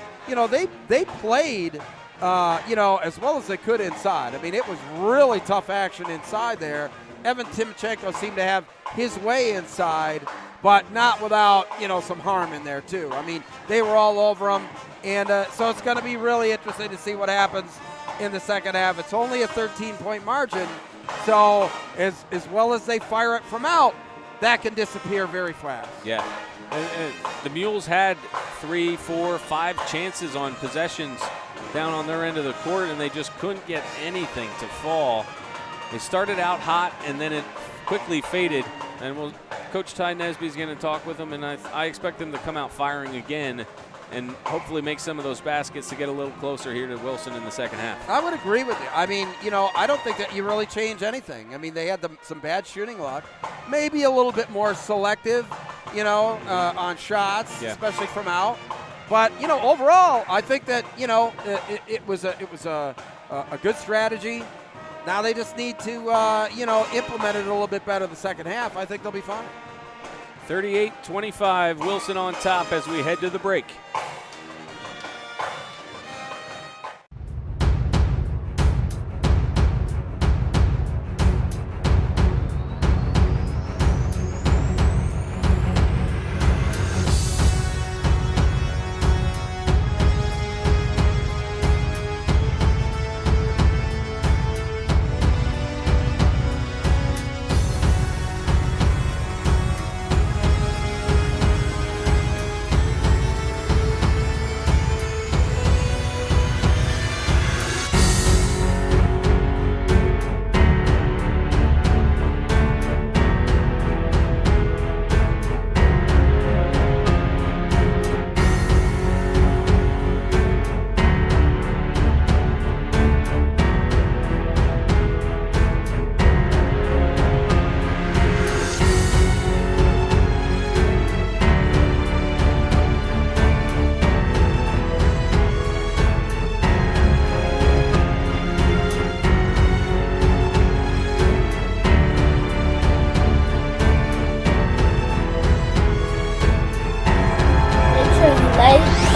they played, as well as they could inside. I mean, it was really tough action inside there. Evan Timchenko seemed to have his way inside, but not without, some harm in there, too. I mean, they were all over him, and so it's going to be really interesting to see what happens in the second half. It's only a 13-point margin, so as well as they fire it from out, that can disappear very fast. Yeah. And the Mules had 3, 4, 5 chances on possessions down on their end of the court, and they just couldn't get anything to fall. They started out hot, and then it quickly faded. And Coach Ty Nesby is going to talk with them, and I expect them to come out firing again and hopefully make some of those baskets to get a little closer here to Wilson in the second half. I would agree with you. I mean, I don't think that you really change anything. I mean, they had some bad shooting luck. Maybe a little bit more selective, on shots, especially from out. But overall, I think that it was a good strategy. Now they just need to implement it a little bit better the second half. I think they'll be fine. 38-25, Wilson on top as we head to the break.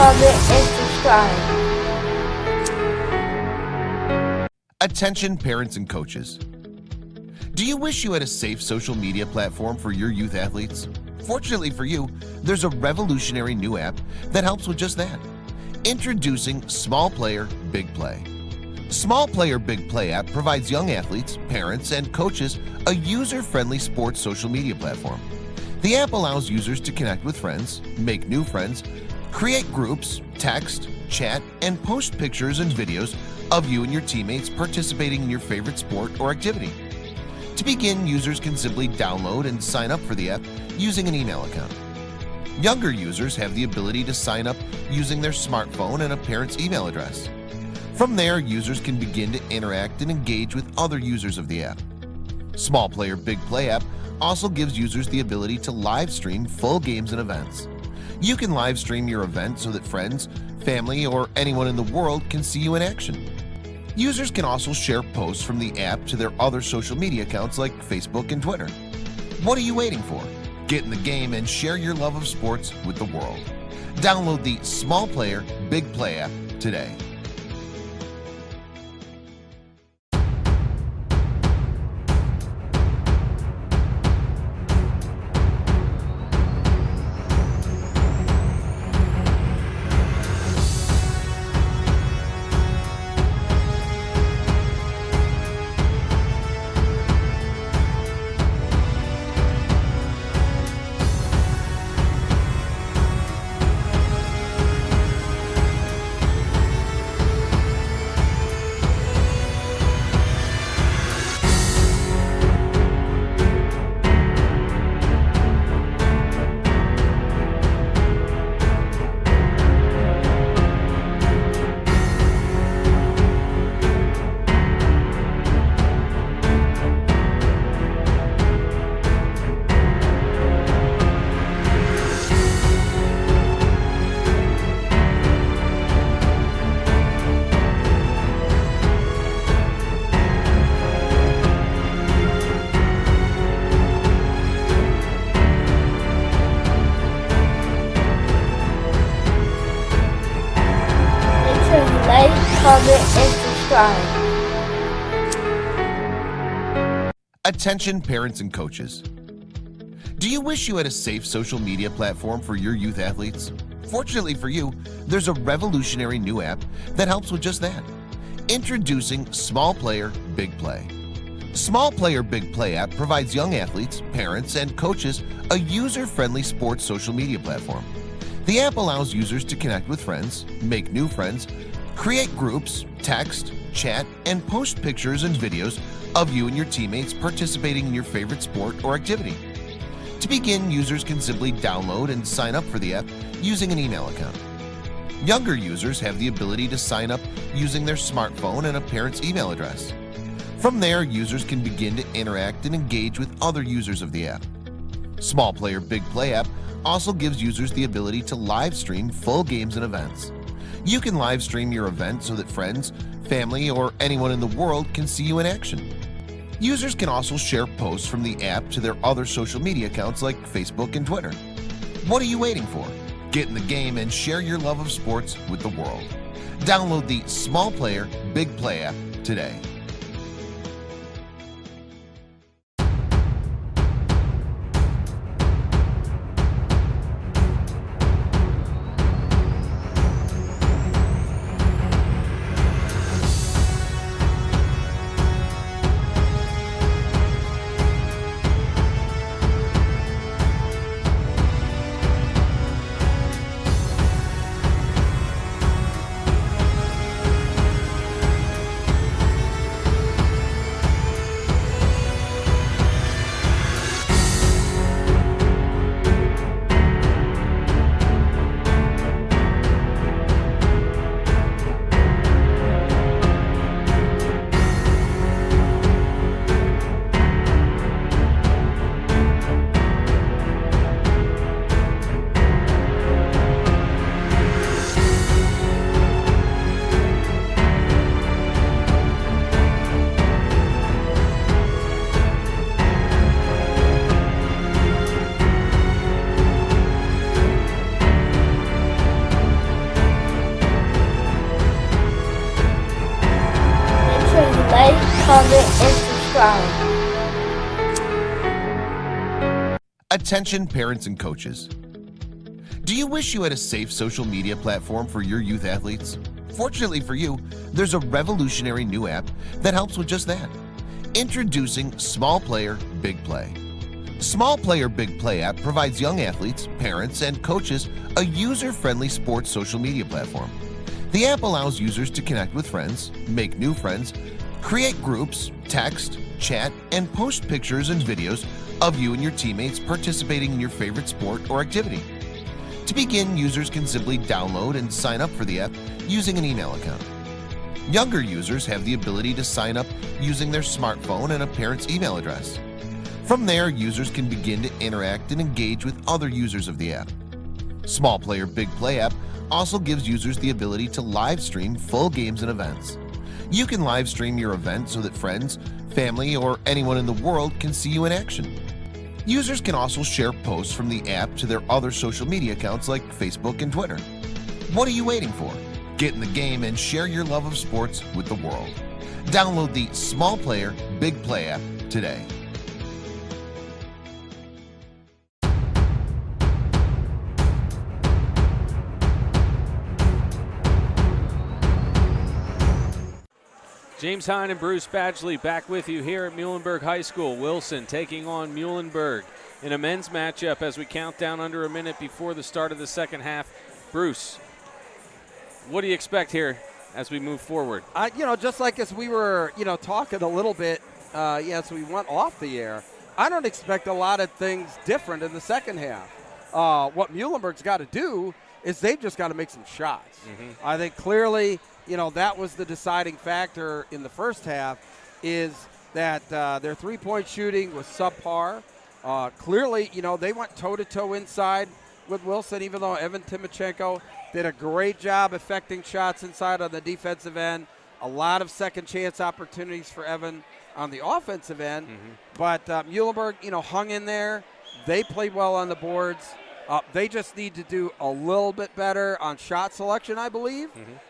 comment, and subscribe. Attention parents and coaches. Do you wish you had a safe social media platform for your youth athletes? Fortunately for you, there's a revolutionary new app that helps with just that. Introducing Small Player, Big Play. Small Player Big Play app provides young athletes, parents, and coaches a user-friendly sports social media platform. The app allows users to connect with friends, make new friends, create groups, text, chat, and post pictures and videos of you and your teammates participating in your favorite sport or activity. To begin, users can simply download and sign up for the app using an email account. Younger users have the ability to sign up using their smartphone and a parent's email address. From there, users can begin to interact and engage with other users of the app. Small Player Big Play app also gives users the ability to live stream full games and events. You can live stream your event so that friends, family, or anyone in the world can see you in action. Users can also share posts from the app to their other social media accounts like Facebook and Twitter. What are you waiting for? Get in the game and share your love of sports with the world. Download the Small Player Big Play app today. Comment, and subscribe. Attention parents and coaches. Do you wish you had a safe social media platform for your youth athletes? Fortunately for you, there's a revolutionary new app that helps with just that. Introducing Small Player Big Play. Small Player Big Play app provides young athletes, parents, and coaches a user-friendly sports social media platform. The app allows users to connect with friends, make new friends, create groups, text, chat, and post pictures and videos of you and your teammates participating in your favorite sport or activity. To begin, users can simply download and sign up for the app using an email account. Younger users have the ability to sign up using their smartphone and a parent's email address. From there, users can begin to interact and engage with other users of the app. Small Player Big Play app also gives users the ability to live stream full games and events. You can live stream your event so that friends, family, or anyone in the world can see you in action. Users can also share posts from the app to their other social media accounts like Facebook and Twitter. What are you waiting for? Get in the game and share your love of sports with the world. Download the Small Player Big Play app today. Like, comment, and subscribe. Attention parents and coaches. Do you wish you had a safe social media platform for your youth athletes? Fortunately for you, there's a revolutionary new app that helps with just that. Introducing Small Player Big Play. Small Player Big Play app provides young athletes, parents, and coaches a user-friendly sports social media platform. The app allows users to connect with friends, make new friends, create groups, text, chat, and post pictures and videos of you and your teammates participating in your favorite sport or activity. To begin, users can simply download and sign up for the app using an email account. Younger users have the ability to sign up using their smartphone and a parent's email address. From there, users can begin to interact and engage with other users of the app. Small Player Big Play app also gives users the ability to live stream full games and events. You can live stream your event so that friends, family, or anyone in the world can see you in action. Users can also share posts from the app to their other social media accounts like Facebook and Twitter. What are you waiting for? Get in the game and share your love of sports with the world. Download the Small Player Big Play app today. James Hein and Bruce Badgley back with you here at Muhlenberg High School. Wilson taking on Muhlenberg in a men's matchup as we count down under a minute before the start of the second half. Bruce, what do you expect here as we move forward? Just like as we were, talking a little bit, as we went off the air, I don't expect a lot of things different in the second half. What Muhlenberg's got to do is they've just got to make some shots. Mm-hmm. I think clearly, that was the deciding factor in the first half, is that their three-point shooting was subpar. Clearly, they went toe-to-toe inside with Wilson, even though Evan Timochenko did a great job affecting shots inside on the defensive end. A lot of second-chance opportunities for Evan on the offensive end. Mm-hmm. But Muhlenberg, hung in there. They played well on the boards. They just need to do a little bit better on shot selection, I believe.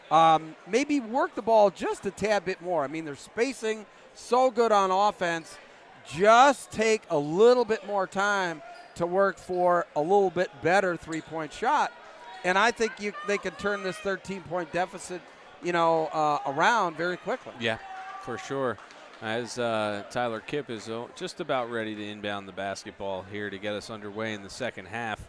Mm-hmm. Maybe work the ball just a tad bit more. I mean, they're spacing so good on offense. Just take a little bit more time to work for a little bit better three-point shot. And I think they can turn this 13-point deficit, around very quickly. Yeah, for sure. As Tyler Kipp is just about ready to inbound the basketball here to get us underway in the second half.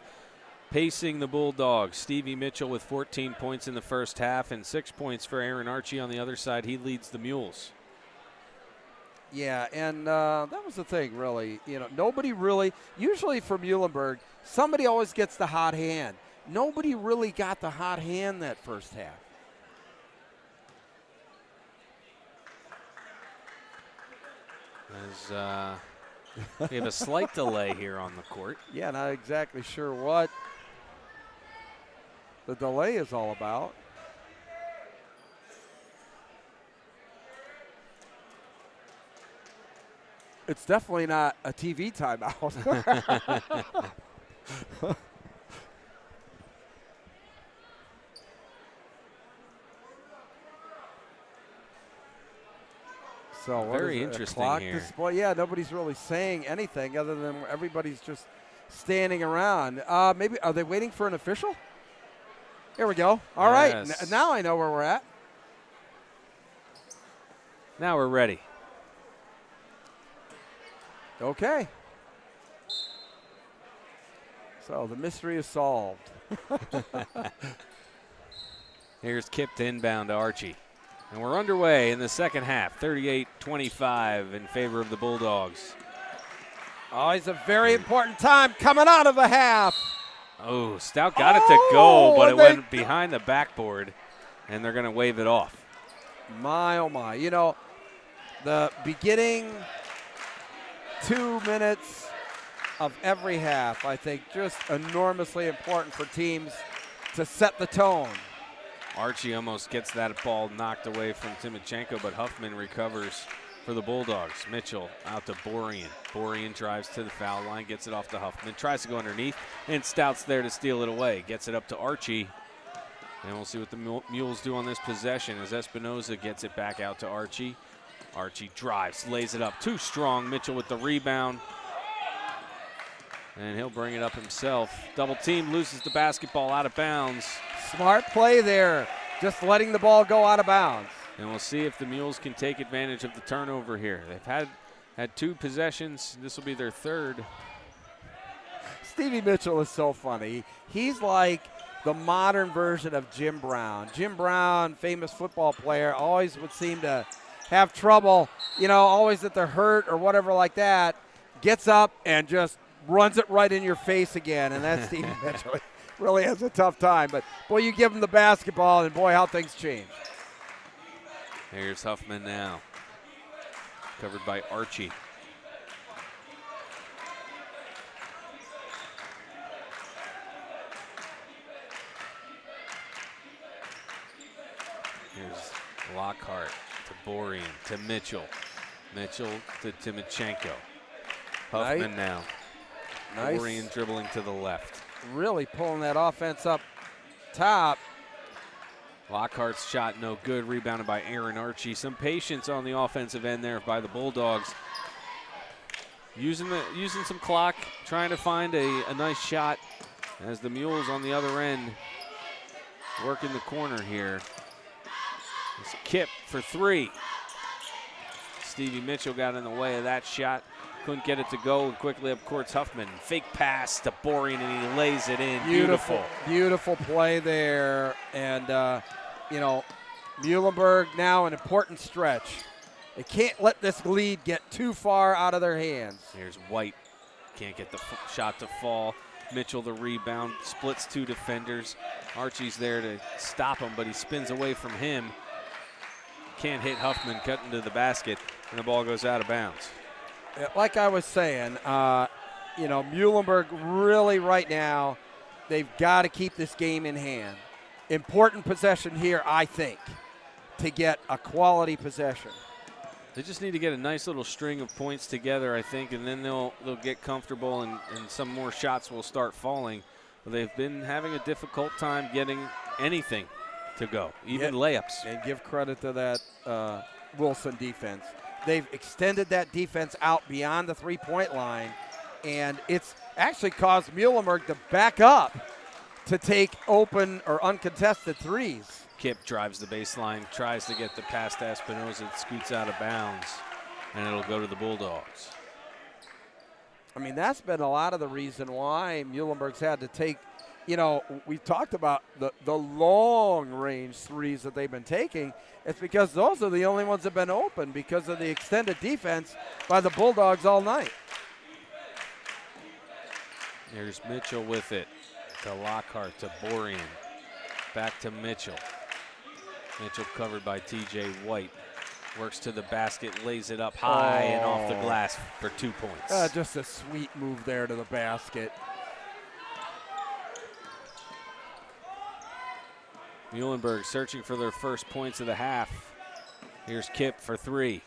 Pacing the Bulldogs, Stevie Mitchell with 14 points in the first half and 6 points for Aaron Archie on the other side. He leads the Mules. Yeah, and that was the thing, really. Nobody really, usually for Muhlenberg, somebody always gets the hot hand. Nobody really got the hot hand that first half. As We have a slight delay here on the court. Yeah, not exactly sure what the delay is all about. It's definitely not a TV timeout. So very interesting clock here. Display? Yeah, nobody's really saying anything other than everybody's just standing around. Maybe are they waiting for an official? Here we go. All right, now I know where we're at. Now we're ready. Okay. So the mystery is solved. Here's Kip to inbound to Archie. And we're underway in the second half, 38-25 in favor of the Bulldogs. Always a very important time coming out of the half. Oh, Stout got it to go, but it went behind the backboard, and they're going to wave it off. My, oh my. You know, the beginning 2 minutes of every half, I think, just enormously important for teams to set the tone. Archie almost gets that ball knocked away from Timochenko, but Huffman recovers for the Bulldogs. Mitchell out to Borean. Borean drives to the foul line, gets it off to Huffman, tries to go underneath, and Stout's there to steal it away. Gets it up to Archie, and we'll see what the Mules do on this possession as Espinoza gets it back out to Archie. Archie drives, lays it up, too strong. Mitchell with the rebound, and he'll bring it up himself. Double team, loses the basketball out of bounds. Smart play there, just letting the ball go out of bounds. And we'll see if the Mules can take advantage of the turnover here. They've had 2 possessions. This will be their 3rd. Stevie Mitchell is so funny. He's like the modern version of Jim Brown. Jim Brown, famous football player, always would seem to have trouble, you know, always that they're hurt or whatever like that. Gets up and just runs it right in your face again, and that's Stevie Mitchell. Really has a tough time, but boy, you give him the basketball, and boy, how things change. Here's Huffman now, covered by Archie. Here's Lockhart to Borean to Mitchell. Mitchell to Timochenko. Huffman now. Nice. Borean dribbling to the left. Really pulling that offense up top. Lockhart's shot no good, rebounded by Aaron Archie. Some patience on the offensive end there by the Bulldogs. Using some clock, trying to find a nice shot as the Mules on the other end work in the corner here. It's Kip for 3. Stevie Mitchell got in the way of that shot. Couldn't get it to go, and quickly up court's Huffman. Fake pass to Borean, and he lays it in. Beautiful. Beautiful play there. And, you know, Muhlenberg now an important stretch. They can't let this lead get too far out of their hands. Here's White. Can't get the shot to fall. Mitchell the rebound. Splits 2 defenders. Archie's there to stop him, but he spins away from him. Can't hit Huffman, cutting to the basket, and the ball goes out of bounds. Like I was saying, you know, Muhlenberg really right now, they've got to keep this game in hand. Important possession here, I think, to get a quality possession. They just need to get a nice little string of points together, I think, and then they'll get comfortable and some more shots will start falling. But they've been having a difficult time getting anything to go, even layups. And give credit to that Wilson defense. They've extended that defense out beyond the three-point line, and it's actually caused Muhlenberg to back up to take open or uncontested threes. Kip drives the baseline, tries to get the pass to Espinoza, it scoots out of bounds, and it'll go to the Bulldogs. I mean, that's been a lot of the reason why Muhlenberg's had to take, you know, we've talked about the long-range threes that they've been taking. It's because those are the only ones that have been open because of the extended defense by the Bulldogs all night. Here's Mitchell with it to Lockhart to Borean. Back to Mitchell. Mitchell covered by TJ White. Works to the basket, lays it up high and off the glass for 2 points. Just a sweet move there to the basket. Muhlenberg searching for their first points of the half. Here's Kip for 3.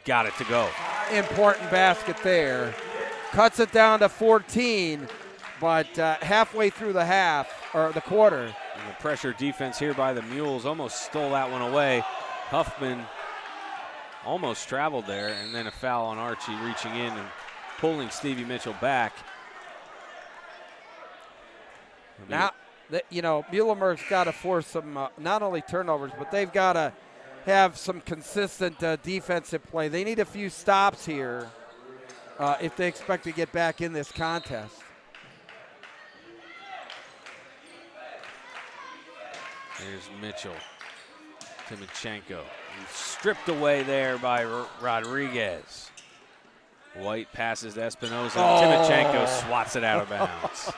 Got it to go. Important basket there. Cuts it down to 14, but halfway through the half, or the quarter. And the pressure defense here by the Mules almost stole that one away. Huffman almost traveled there, and then a foul on Archie reaching in and pulling Stevie Mitchell back. Now, Muhlenberg's got to force some not only turnovers, but they've got to have some consistent defensive play. They need a few stops here if they expect to get back in this contest. There's Mitchell. Timochenko. Stripped away there by Rodriguez. White passes to Espinoza. Timochenko swats it out of bounds.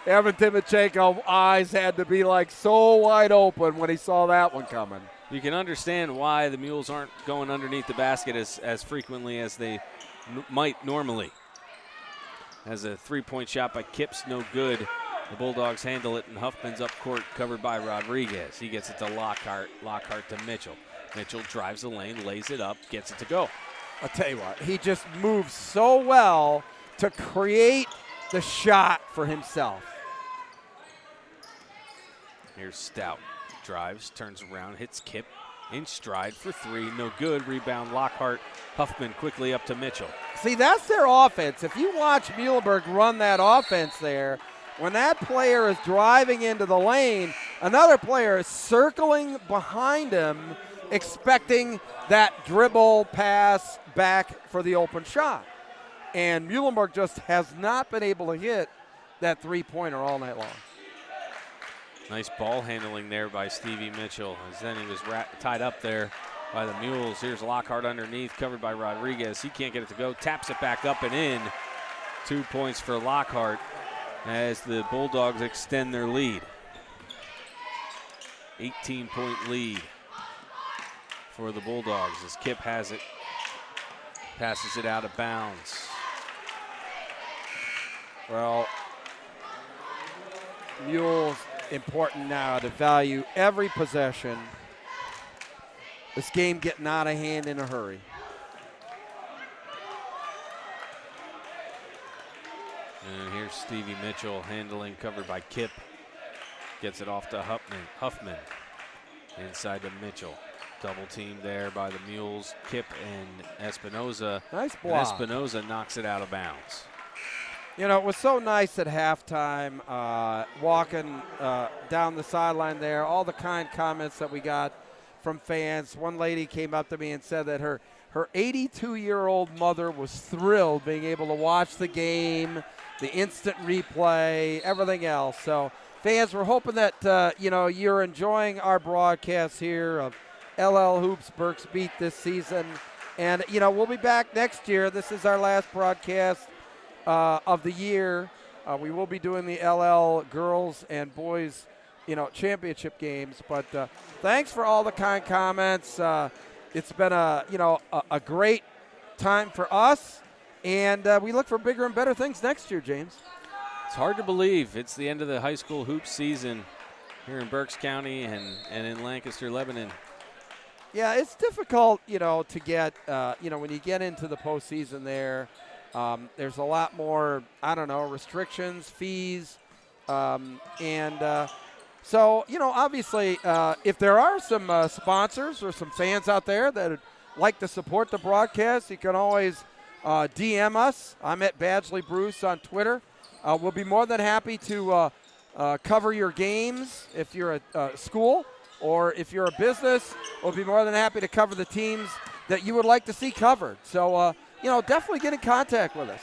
Evan Timochenko's eyes had to be like so wide open when he saw that one coming. You can understand why the Mules aren't going underneath the basket as frequently as they might normally. As a three-point shot by Kip's no good. The Bulldogs handle it, and Huffman's up court, covered by Rodriguez. He gets it to Lockhart. Lockhart to Mitchell. Mitchell drives the lane, lays it up, gets it to go. I'll tell you what, he just moves so well to create the shot for himself. Here's Stout. Drives, turns around, hits Kip. In stride for 3, no good. Rebound Lockhart. Huffman quickly up to Mitchell. See, that's their offense. If you watch Muhlenberg run that offense there, when that player is driving into the lane, another player is circling behind him, expecting that dribble pass back for the open shot. And Muhlenberg just has not been able to hit that three-pointer all night long. Nice ball handling there by Stevie Mitchell, as then he was tied up there by the Mules. Here's Lockhart underneath, covered by Rodriguez. He can't get it to go, taps it back up and in. 2 points for Lockhart as the Bulldogs extend their lead. 18-point lead for the Bulldogs as Kip has it, passes it out of bounds. Well, Mules important now to value every possession. This game getting out of hand in a hurry. And here's Stevie Mitchell handling, covered by Kip. Gets it off to Huffman. Inside to Mitchell. Double team there by the Mules. Kip and Espinoza. Nice block. And Espinoza knocks it out of bounds. You know, it was so nice at halftime, walking down the sideline there, all the kind comments that we got from fans. One lady came up to me and said that her 82-year-old mother was thrilled being able to watch the game, the instant replay, everything else. So fans, we're hoping that, you're enjoying our broadcast here of LL Hoops Berksbeat this season. And, we'll be back next year. This is our last broadcast of the year. We will be doing the LL girls and boys, championship games. But thanks for all the kind comments. It's been a great time for us, and we look for bigger and better things next year, James. It's hard to believe it's the end of the high school hoops season here in Berks County and in Lancaster, Lebanon. Yeah, it's difficult, to get, when you get into the postseason there. There's a lot more, restrictions, fees, so, obviously, if there are some sponsors or some fans out there that would like to support the broadcast, you can always DM us. I'm at Badgley Bruce on Twitter. We'll be more than happy to cover your games if you're a school, or if you're a business, we'll be more than happy to cover the teams that you would like to see covered. So, definitely get in contact with us.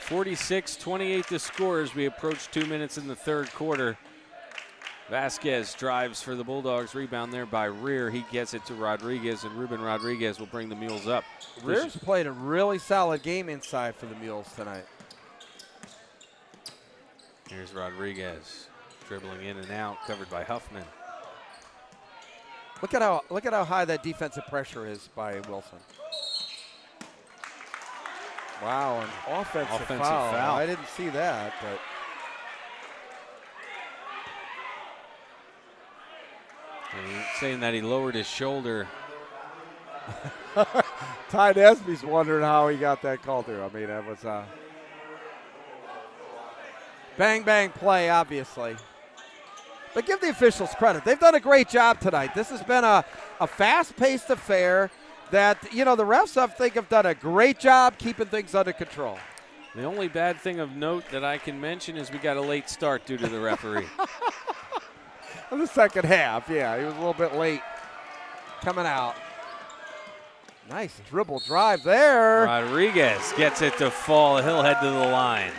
46-28 the score as we approach 2 minutes in the third quarter. Vasquez drives for the Bulldogs. Rebound there by Rear. He gets it to Rodriguez, and Ruben Rodriguez will bring the Mules up. Rear's played a really solid game inside for the Mules tonight. Here's Rodriguez dribbling in and out, covered by Huffman. Look at how high that defensive pressure is by Wilson. Wow, an offensive foul. I didn't see that, but saying that he lowered his shoulder. Ty Nesby's wondering how he got that call through. I mean, that was bang, bang play, obviously. But give the officials credit. They've done a great job tonight. This has been a fast-paced affair that, the refs, I think, have done a great job keeping things under control. The only bad thing of note that I can mention is we got a late start due to the referee. in the second half. Yeah, he was a little bit late coming out. Nice dribble drive there. Rodriguez gets it to fall. He'll head to the line.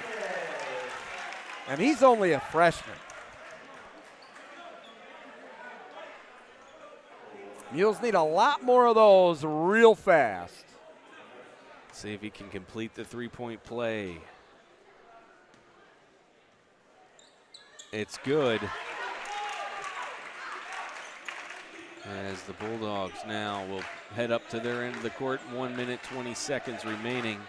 And he's only a freshman. Mules need a lot more of those real fast. See if he can complete the three-point play. It's good. As the Bulldogs now will head up to their end of the court. 1 minute, 20 seconds remaining.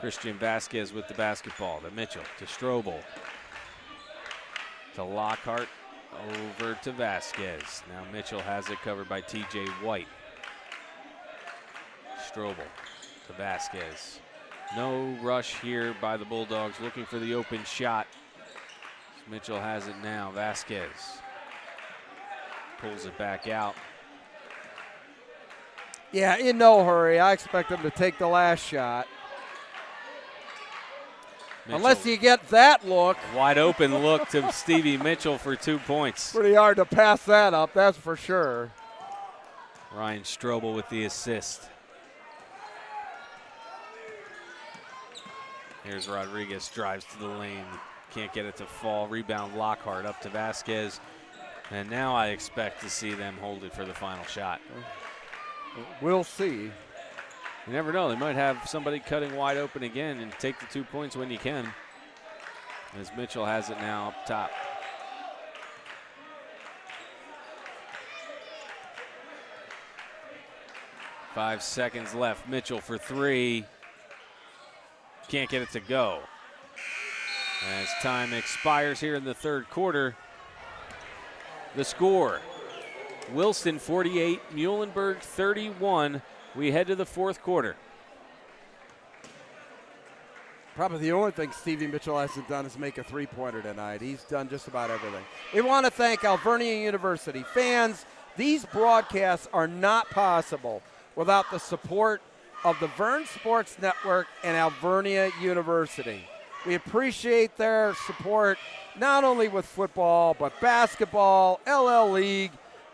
Christian Vasquez with the basketball. To Mitchell, to Strobel. To Lockhart, over to Vasquez. Now Mitchell has it covered by TJ White. Strobel to Vasquez. No rush here by the Bulldogs, looking for the open shot. Mitchell has it now. Vasquez pulls it back out. Yeah, in no hurry. I expect him to take the last shot. Mitchell. Unless you get that look. Wide open look to Stevie Mitchell for 2 points. Pretty hard to pass that up, that's for sure. Ryan Strobel with the assist. Here's Rodriguez, drives to the lane. Can't get it to fall. Rebound Lockhart up to Vasquez. And now I expect to see them hold it for the final shot. We'll see. You never know. They might have somebody cutting wide open again and take the 2 points when you can. As Mitchell has it now up top. Five seconds left. Mitchell for three. Can't get it to go. As time expires here in the third quarter, the score, Wilson 48, Muhlenberg 31. We head to the fourth quarter. Probably the only thing Stevie Mitchell hasn't done is make a three-pointer tonight. He's done just about everything. We want to thank Alvernia University. Fans, these broadcasts are not possible without the support of the Vern Sports Network and Alvernia University. We appreciate their support not only with football, but basketball, LL League,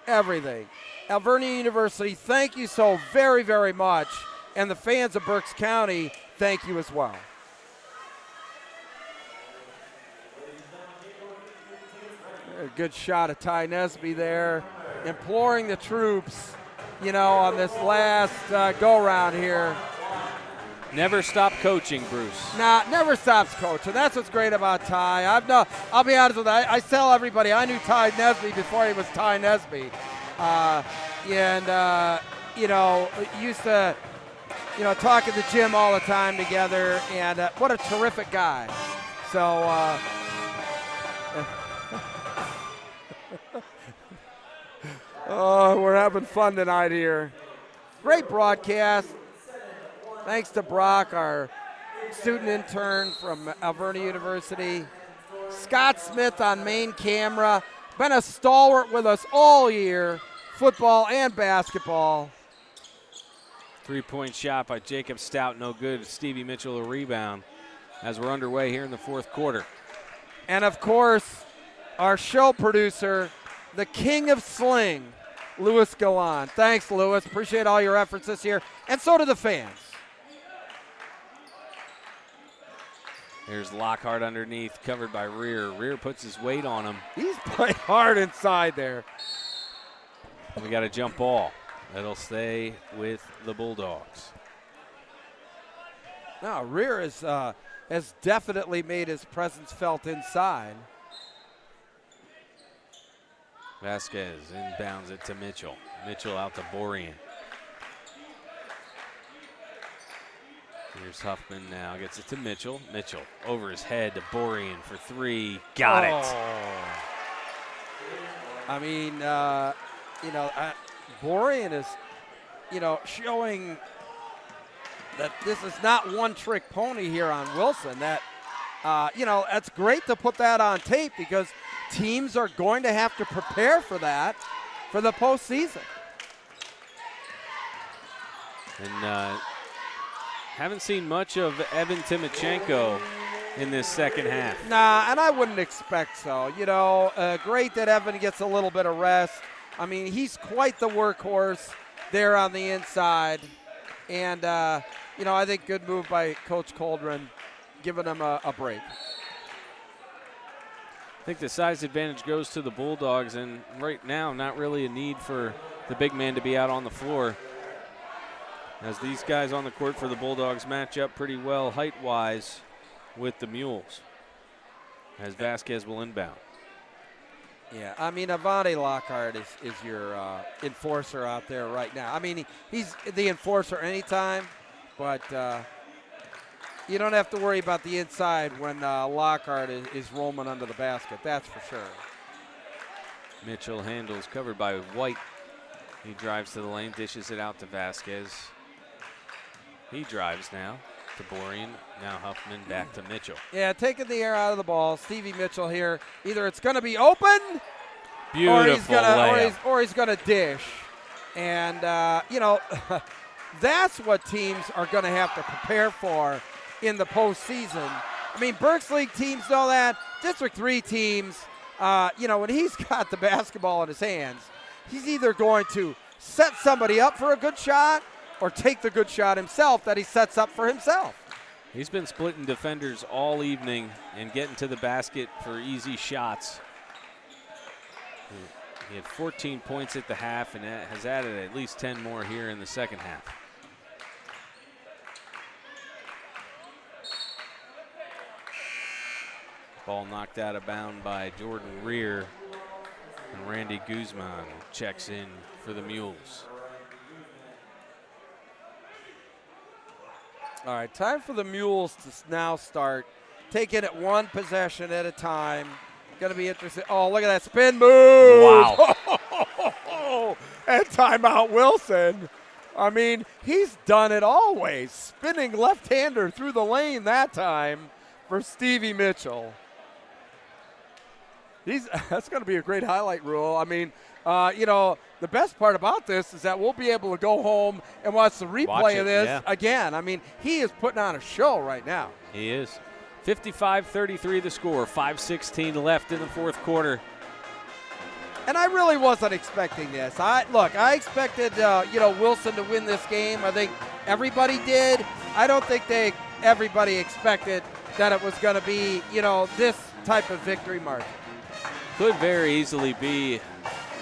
everything. Alvernia University, thank you so very, very much. And the fans of Berks County, thank you as well. A good shot of Ty Nesby there, imploring the troops, on this last go-round here. Never stop coaching, Bruce. Nah, never stops coaching. That's what's great about Ty. I'll be honest with you. I tell everybody I knew Ty Nesby before he was Ty Nesby. Used to, talk at the gym all the time together, and what a terrific guy. So, oh, we're having fun tonight here. Great broadcast. Thanks to Brock, our student intern from Alvernia University. Scott Smith on main camera. Been a stalwart with us all year, football and basketball. Three-point shot by Jacob Stout, no good. Stevie Mitchell a rebound as we're underway here in the fourth quarter. And, of course, our show producer, the king of sling, Louis Gallant. Thanks, Louis. Appreciate all your efforts this year. And so do the fans. Here's Lockhart underneath, covered by Rear. Rear puts his weight on him. He's playing hard inside there. And we got a jump ball. It'll stay with the Bulldogs. Now, Rear has definitely made his presence felt inside. Vasquez inbounds it to Mitchell. Mitchell out to Borean. Here's Huffman now, gets it to Mitchell. Mitchell over his head to Borean for three. Got it. I mean, Borean is, showing that this is not one-trick pony here on Wilson. That, that's great to put that on tape because teams are going to have to prepare for that for the postseason. And haven't seen much of Evan Timochenko in this second half. Nah, and I wouldn't expect so. Great that Evan gets a little bit of rest. I mean, he's quite the workhorse there on the inside. And, I think good move by Coach Coldren, giving him a break. I think the size advantage goes to the Bulldogs, and right now not really a need for the big man to be out on the floor, as these guys on the court for the Bulldogs match up pretty well height-wise with the Mules, as Vasquez will inbound. Yeah, I mean, Avante Lockhart is your enforcer out there right now. I mean, he's the enforcer anytime, but you don't have to worry about the inside when Lockhart is roaming under the basket, that's for sure. Mitchell handles, covered by White. He drives to the lane, dishes it out to Vasquez. He drives now to Borean. Now Huffman back to Mitchell. Yeah, taking the air out of the ball. Stevie Mitchell here. Either it's going to be open, Beautiful layup. or he's going to dish. And, that's what teams are going to have to prepare for in the postseason. I mean, Berks League teams know that. District 3 teams, when he's got the basketball in his hands, he's either going to set somebody up for a good shot or take the good shot himself that he sets up for himself. He's been splitting defenders all evening and getting to the basket for easy shots. He had 14 points at the half and has added at least 10 more here in the second half. Ball knocked out of bounds by Jordan Rear, and Randy Guzman checks in for the Mules. All right, time for the Mules to now start taking it one possession at a time. Going to be interesting. Oh, look at that spin move. Wow. And timeout Wilson. I mean, he's done it always. Spinning left-hander through the lane that time for Stevie Mitchell. That's going to be a great highlight reel. I mean, the best part about this is that we'll be able to go home and watch the replay of this again. I mean, he is putting on a show right now. He is. 55-33 the score, 5:16 left in the fourth quarter. And I really wasn't expecting this. I expected, Wilson to win this game. I think everybody did. I don't think everybody expected that it was going to be, this type of victory margin. Could very easily be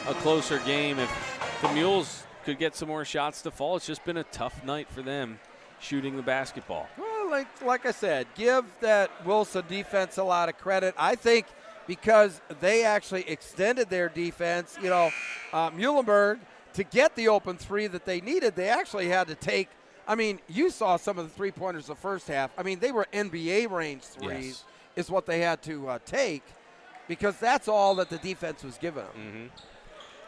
a closer game if the Mules could get some more shots to fall. It's just been a tough night for them shooting the basketball. Well, like I said, give that Wilson defense a lot of credit. I think because they actually extended their defense, Muhlenberg, to get the open three that they needed, they actually had to take. I mean, you saw some of the three-pointers the first half. I mean, they were NBA range threes is what they had to take, because that's all that the defense was giving them. Mm-hmm.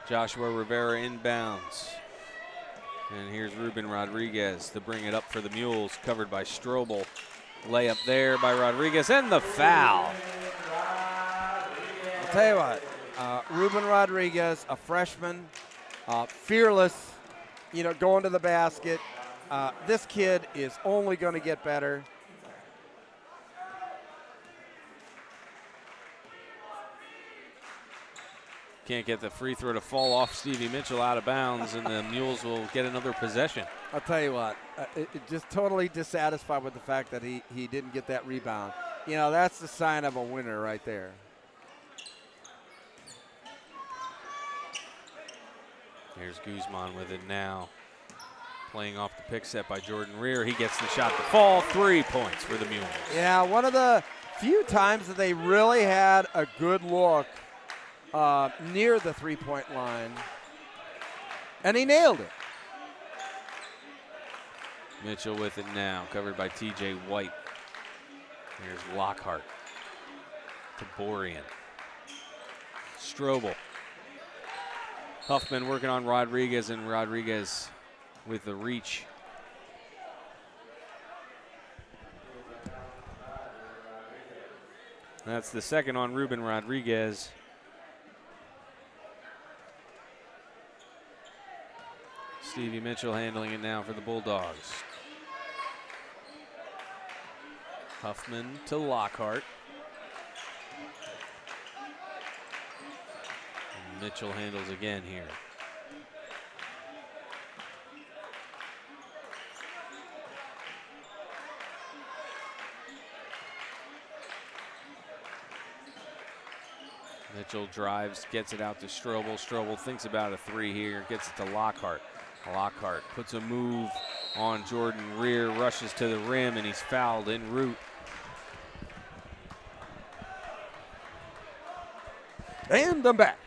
Joshua Rivera inbounds. And here's Ruben Rodriguez to bring it up for the Mules, covered by Strobel. Layup there by Rodriguez, and the foul. I'll tell you what, Ruben Rodriguez, a freshman, fearless, going to the basket. This kid is only going to get better. Can't get the free throw to fall off Stevie Mitchell out of bounds, and the Mules will get another possession. I'll tell you what, just totally dissatisfied with the fact that he didn't get that rebound. That's the sign of a winner right there. Here's Guzman with it now. Playing off the pick set by Jordan Rear. He gets the shot to fall. 3 points for the Mules. Yeah, one of the few times that they really had a good look near the three-point line, and he nailed it. Mitchell with it now, covered by T.J. White. Here's Lockhart to Borean. Strobel. Huffman working on Rodriguez, and Rodriguez with the reach. That's the second on Ruben Rodriguez. Stevie Mitchell handling it now for the Bulldogs. Huffman to Lockhart. And Mitchell handles again here. Mitchell drives, gets it out to Strobel. Strobel thinks about a three here, gets it to Lockhart. Lockhart puts a move on Jordan Rear, rushes to the rim, and he's fouled en route. And I'm back.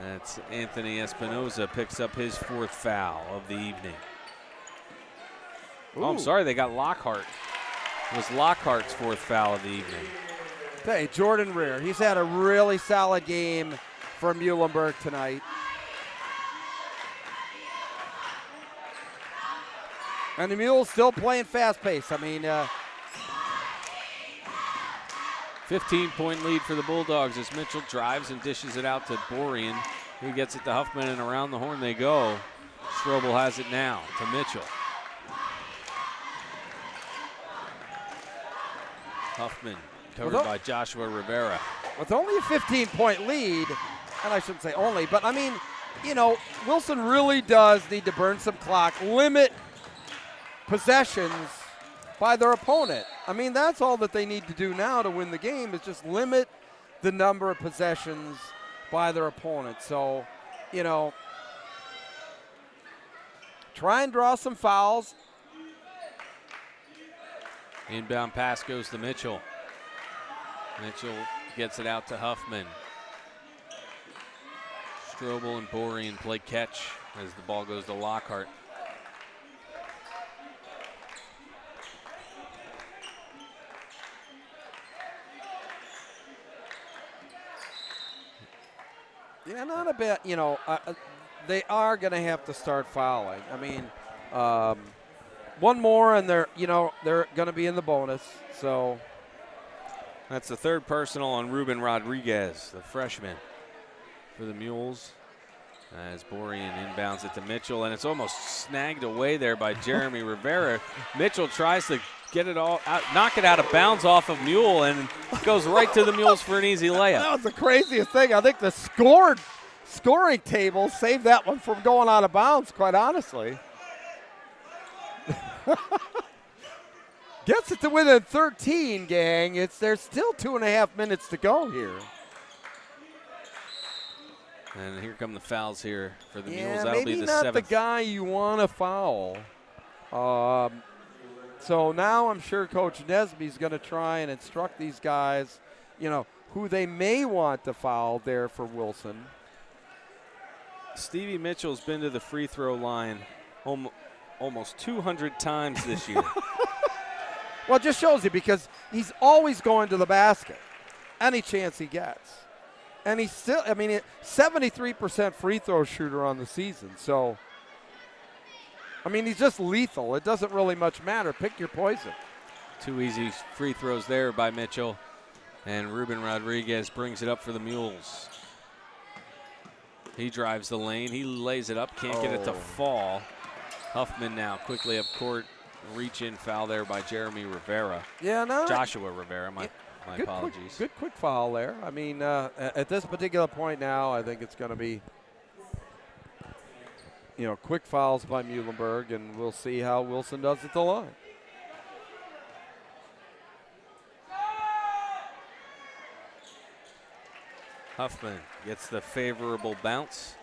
That's Anthony Espinoza picks up his fourth foul of the evening. Oh, I'm sorry, they got Lockhart. It was Lockhart's fourth foul of the evening. Hey, Jordan Rear, he's had a really solid game for Muhlenberg tonight. And the Mules still playing fast pace. I mean, 15-point lead for the Bulldogs as Mitchell drives and dishes it out to Borean, who gets it to Huffman, and around the horn they go. Strobel has it now to Mitchell. Huffman covered by Joshua Rivera. With only a 15-point lead, and I shouldn't say only, but I mean, you know, Wilson really does need to burn some clock, limit possessions by their opponent. I mean, that's all that they need to do now to win the game, is just limit the number of possessions by their opponent. So, you know, try and draw some fouls. Inbound pass goes to Mitchell. Mitchell gets it out to Huffman. Strobel and Borean play catch as the ball goes to Lockhart. Yeah, not a bit. You know, they are going to have to start fouling. I mean, one more and they're going to be in the bonus. So that's the third personal on Ruben Rodriguez, the freshman for the Mules. As Borean inbounds it to Mitchell, and it's almost snagged away there by Jeremy Rivera. Mitchell tries to get it all out, knock it out of bounds off of Mule, and goes right to the Mules for an easy layup. That was the craziest thing. I think the scoring table saved that one from going out of bounds, quite honestly. Gets it to within 13, gang. There's still 2.5 minutes to go here. And here come the fouls here for the Mules. Yeah, That'll maybe be the not seventh. the guy you want to foul. So now I'm sure Coach Nesby's going to try and instruct these guys, you know, who they may want to foul there for Wilson. Stevie Mitchell's been to the free throw line almost 200 times this year. Well, it just shows you, because he's always going to the basket any chance he gets. And he's still, I mean, 73% free throw shooter on the season. So, I mean, he's just lethal. It doesn't really much matter. Pick your poison. 2 easy free throws there by Mitchell. And Ruben Rodriguez brings it up for the Mules. He drives the lane. He lays it up. Can't get it to fall. Huffman now quickly up court. Reach in foul there by Jeremy Rivera. Yeah, no. Joshua Rivera, my apologies. Good quick foul there. I mean, at this particular point now, I think it's going to be, you know, quick fouls by Muhlenberg, and we'll see how Wilson does at the line. Huffman gets the favorable bounce.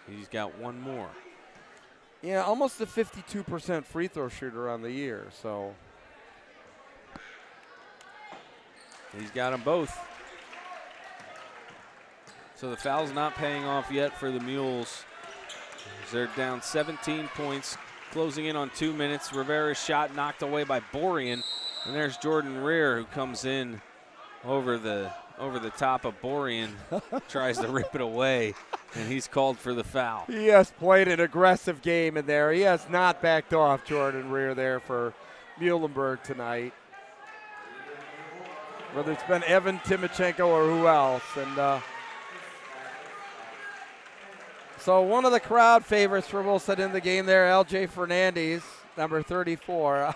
He's got one more. Yeah, almost a 52% free throw shooter on the year, so. He's got them both. So the foul's not paying off yet for the Mules. They're down 17 points, closing in on 2 minutes. Rivera's shot knocked away by Borean. And there's Jordan Rear, who comes in over the top of Borean, tries to rip it away, and he's called for the foul. He has played an aggressive game in there. He has not backed off, Jordan Rear, there for Muhlenberg tonight. Whether it's been Evan Timochenko or who else. And so one of the crowd favorites for Wilson in the game there, L.J. Fernandez, number 34.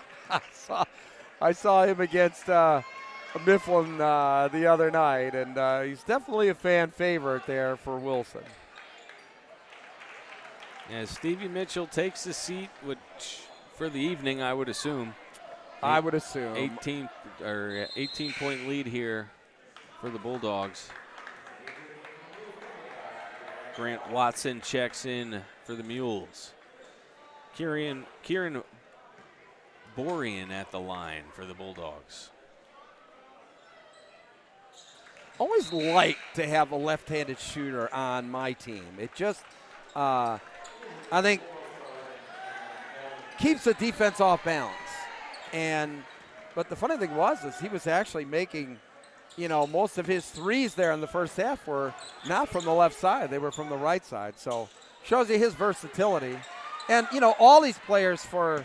I saw him against Mifflin the other night, and he's definitely a fan favorite there for Wilson. As Stevie Mitchell takes the seat, which for the evening, I would assume. I would assume 18-point lead here for the Bulldogs. Grant Watson checks in for the Mules. Kieran Borean at the line for the Bulldogs. Always like to have a left-handed shooter on my team. It just, I think, keeps the defense off balance. But the funny thing is he was actually making, most of his threes there in the first half were not from the left side. They were from the right side. So shows you his versatility. And, all these players for,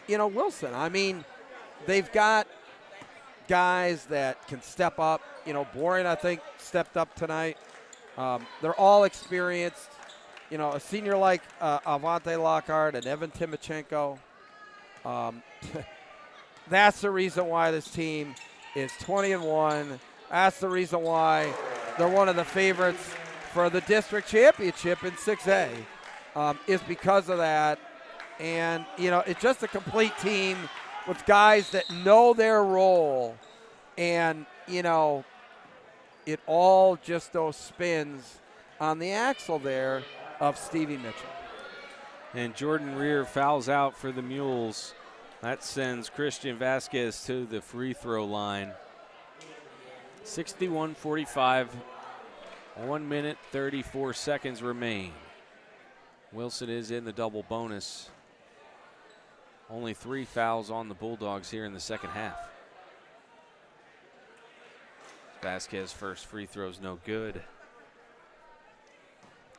Wilson, I mean, they've got guys that can step up. Borean, I think, stepped up tonight. They're all experienced. A senior like Avante Lockhart and Evan Timochenko. That's the reason why this team is 20-1. That's the reason why they're one of the favorites for the district championship in 6A, is because of that. And, it's just a complete team with guys that know their role. And, it all just those spins on the axle there of Stevie Mitchell. And Jordan Rear fouls out for the Mules. That sends Christian Vasquez to the free throw line. 61-45, 1 minute, 34 seconds remain. Wilson is in the double bonus. Only 3 fouls on the Bulldogs here in the second half. Vasquez first free throw's no good.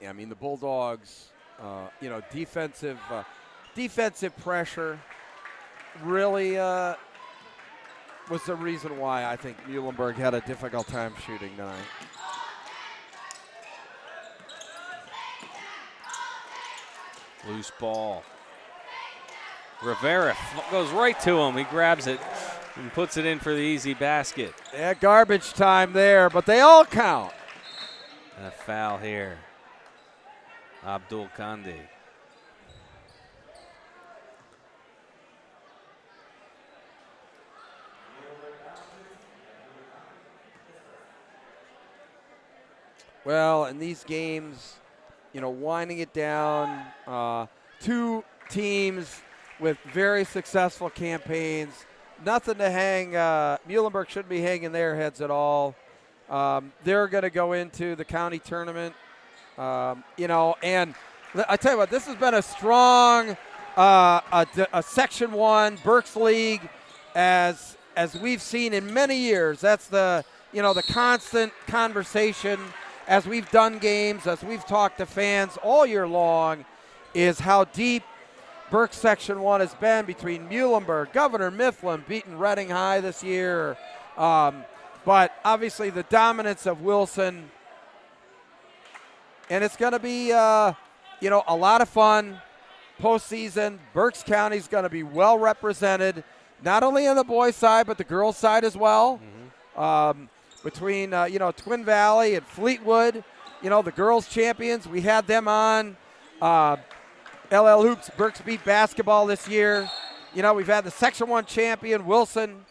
Yeah, I mean, the Bulldogs, defensive pressure really was the reason why I think Muhlenberg had a difficult time shooting tonight. Loose ball. Rivera goes right to him. He grabs it and puts it in for the easy basket. Yeah, garbage time there, but they all count. And a foul here. Abdul Kandi. Well, in these games, winding it down, two teams with very successful campaigns. Nothing to hang. Muhlenberg shouldn't be hanging their heads at all. They're going to go into the county tournament, and I tell you what, this has been a strong a Section 1 Berks League as we've seen in many years. That's the constant conversation as we've done games, as we've talked to fans all year long, is how deep Berks Section 1 has been between Muhlenberg, Governor Mifflin, beating Reading High this year. But obviously the dominance of Wilson. And it's going to be, a lot of fun postseason. Berks County is going to be well represented, not only on the boys' side, but the girls' side as well. Mm-hmm. Between, Twin Valley and Fleetwood, the girls' champions, we had them on. LL Hoops, Berksbeat basketball this year. We've had the Section 1 champion, Wilson,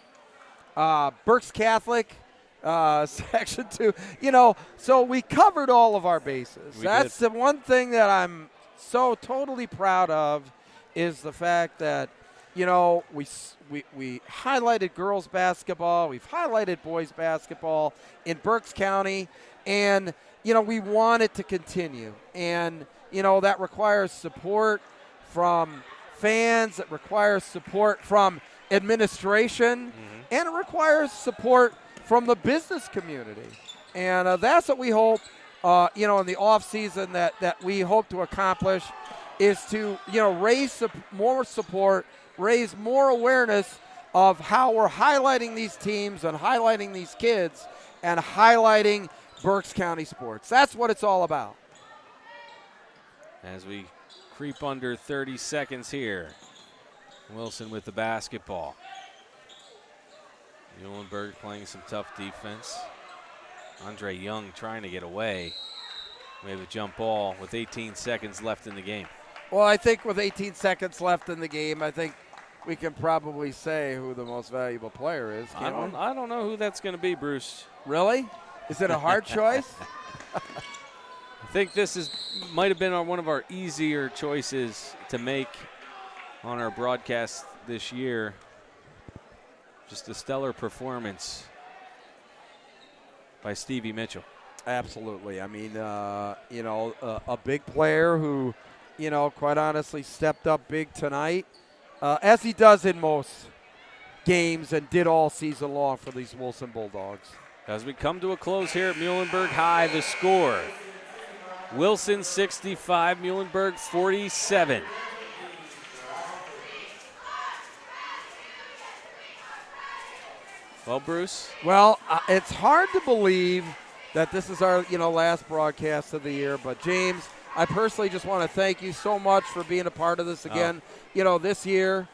Berks Catholic, Section 2. So we covered all of our bases. That's the one thing that I'm so totally proud of, is the fact that, you know, we highlighted girls basketball. We've highlighted boys basketball in Berks County. And, you know, we want it to continue. And, you know, that requires support from fans. It requires support from administration. And it requires support from the business community. And that's what we hope, you know, in the off season that we hope to accomplish is to, you know, raise more support, raise more awareness of how we're highlighting these teams and highlighting these kids and highlighting Berks County sports. That's what it's all about. As we creep under 30 seconds here, Wilson with the basketball. Muhlenberg playing some tough defense. Andre Young trying to get away. We have a jump ball with 18 seconds left in the game. Well, I think with 18 seconds left in the game, I think we can probably say who the most valuable player is. I don't know who that's going to be, Bruce. Really? Is it a hard choice? I think this might have been one of our easier choices to make on our broadcast this year. Just a stellar performance by Stevie Mitchell. Absolutely. I mean, you know, a big player who, you know, quite honestly stepped up big tonight, as he does in most games and did all season long for these Wilson Bulldogs. As we come to a close here at Muhlenberg High, the score, Wilson 65, Muhlenberg 47. Well, Bruce? Well, it's hard to believe that this is our, you know, last broadcast of the year. But, James, I personally just want to thank you so much for being a part of this again, you know, this year.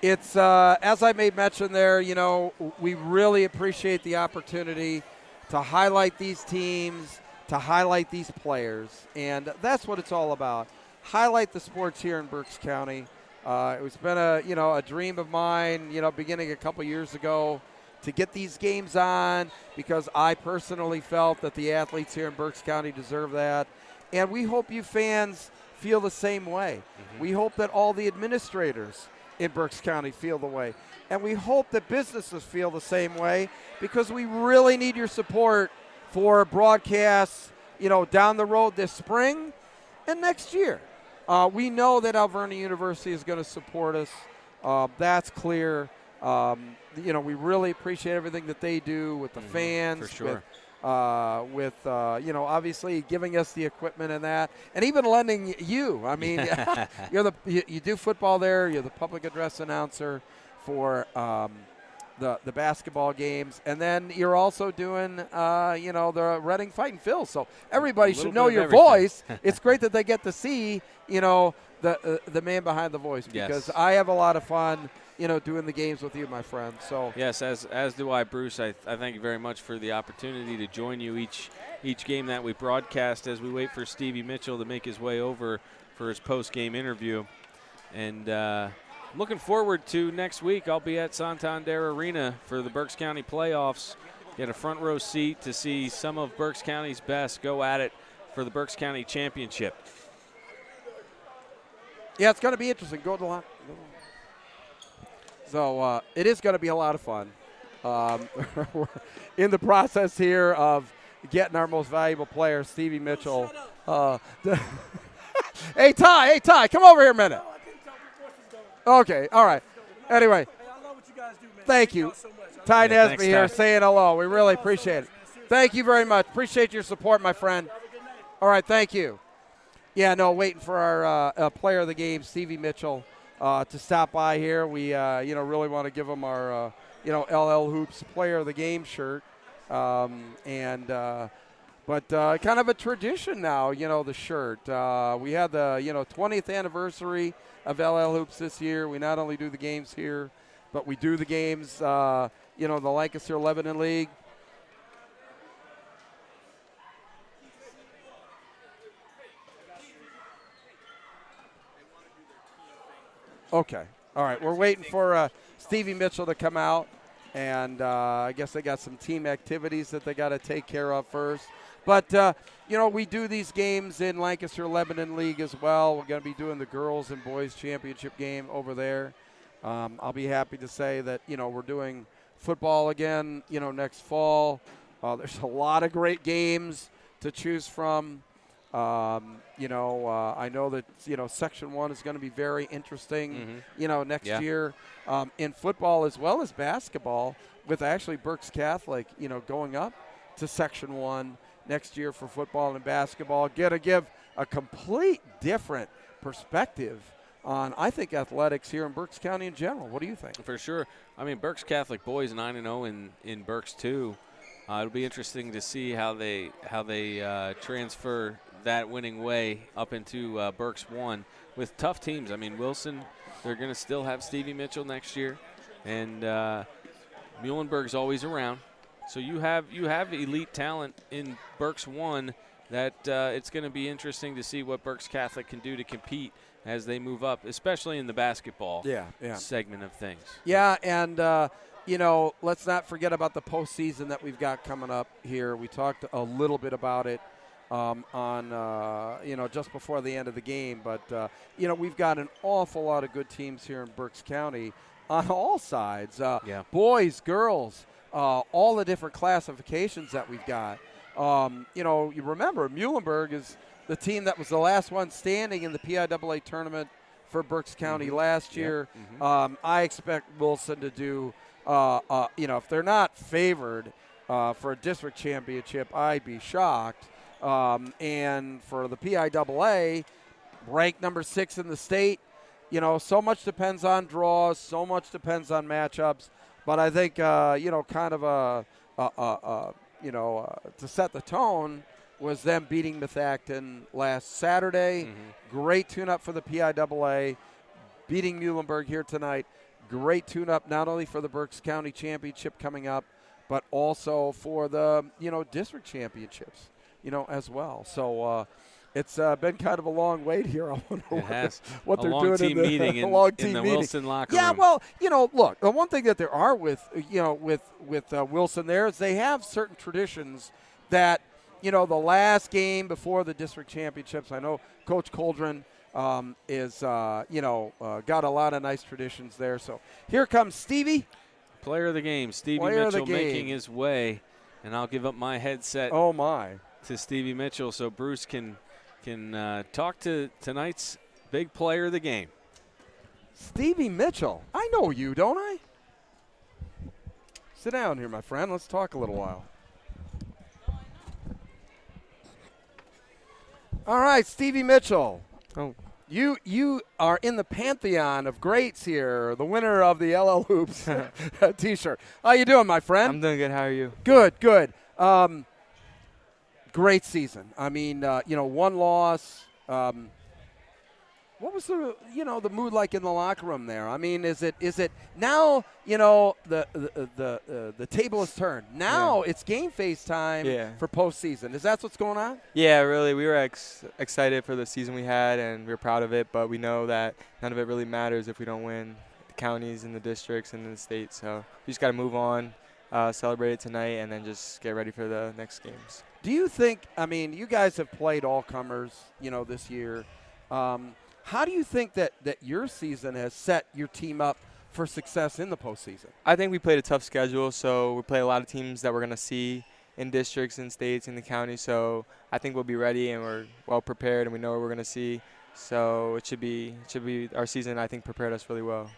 It's, as I made mention there, you know, we really appreciate the opportunity to highlight these teams, to highlight these players. And that's what it's all about. Highlight the sports here in Berks County. It's been a dream of mine, you know, beginning a couple years ago to get these games on because I personally felt that the athletes here in Berks County deserve that. And we hope you fans feel the same way. We hope that all the administrators in Berks County feel the way. And we hope that businesses feel the same way because we really need your support for broadcasts, you know, down the road this spring and next year. We know that Alverna University is going to support us. That's clear. You know, we really appreciate everything that they do with the fans, for sure. with you know, obviously giving us the equipment and that, and even lending you. I mean, you do football there. You're the public address announcer for the basketball games, and then you're also doing you know, the Reading Fighting Phil. So everybody should know your voice. It's great that they get to see, you know, the man behind the voice because I have a lot of fun, you know, doing the games with you, my friend. So yes, as do I, Bruce. I thank you very much for the opportunity to join you each game that we broadcast as we wait for Stevie Mitchell to make his way over for his post-game interview. And looking forward to next week. I'll be at Santander Arena for the Berks County playoffs. Get a front row seat to see some of Berks County's best go at it for the Berks County championship. Yeah, it's going to be interesting. Go to the line. So it is going to be a lot of fun. We're in the process here of getting our most valuable player, Stevie Mitchell. Hey, Ty, come over here a minute. Okay, all right. Anyway, thank you. Ty Nesby here saying hello. We really appreciate it. Thank you very much. Appreciate your support, my friend. All right, thank you. Yeah, no, waiting for our player of the game, Stevie Mitchell, to stop by here. We, you know, really want to give him our, you know, LL Hoops player of the game shirt. But kind of a tradition now, you know, the shirt. We had the, you know, 20th anniversary of LL Hoops this year. We not only do the games here, but we do the games, you know, the Lancaster-Lebanon League. Okay. All right. We're waiting for Stevie Mitchell to come out. And I guess they got some team activities that they got to take care of first. But, we do these games in Lancaster Lebanon League as well. We're going to be doing the girls and boys championship game over there. I'll be happy to say that, we're doing football again, next fall. There's a lot of great games to choose from. I know that, Section 1 is going to be very interesting, next year in football as well as basketball, with actually Berks Catholic, going up to Section 1 next year for football and basketball. Going to give a complete different perspective on, I think, athletics here in Berks County in general. What do you think? For sure. I mean, Berks Catholic boys 9-0 in Berks 2. It'll be interesting to see how they transfer that winning way up into Berks 1 with tough teams. I mean, Wilson, they're going to still have Stevie Mitchell next year, and Muhlenberg's always around. So you have elite talent in Berks 1 that it's going to be interesting to see what Berks Catholic can do to compete as they move up, especially in the basketball segment of things. Yeah, and let's not forget about the postseason that we've got coming up here. We talked a little bit about it on just before the end of the game, but we've got an awful lot of good teams here in Berks County on all sides. Boys, girls, all the different classifications that we've got. You remember Muhlenberg is the team that was the last one standing in the PIAA tournament for Berks County last year. I expect Wilson to do, if they're not favored for a district championship, I'd be shocked. And for the PIAA, ranked number 6 in the state, so much depends on draws, so much depends on matchups. But I think, kind of to set the tone was them beating Methacton last Saturday. Great tune-up for the PIAA. Beating Muhlenberg here tonight. Great tune-up not only for the Berks County Championship coming up, but also for the, district championships, as well. So it's been kind of a long wait here. I wonder what they're doing in the Wilson locker room. Yeah, well, look, the one thing that there are with Wilson there is they have certain traditions that, the last game before the district championships, I know Coach Coldren is, got a lot of nice traditions there. So here comes Stevie. Player of the game, Stevie Mitchell making his way. And I'll give up my headset to Stevie Mitchell so Bruce can talk to tonight's big player of the game. Stevie Mitchell. I know you, don't I? Sit down here, my friend. Let's talk a little while. All right, Stevie Mitchell. Oh. You are in the pantheon of greats here, the winner of the LL Hoops T-shirt. How you doing, my friend? I'm doing good. How are you? Good. Great season. I mean, one loss. What was the mood like in the locker room there? I mean, is it now? The table is turned. Now it's game face time for postseason. Is that what's going on? Yeah, really. We were excited for the season we had, and we were proud of it. But we know that none of it really matters if we don't win the counties and the districts and the state. So we just got to move on, celebrate it tonight, and then just get ready for the next games. Do you think? I mean, you guys have played all comers, this year. How do you think that your season has set your team up for success in the postseason? I think we played a tough schedule, so we play a lot of teams that we're going to see in districts and states in the county. So I think we'll be ready and we're well prepared and we know what we're going to see. So it should be our season. I think prepared us really well.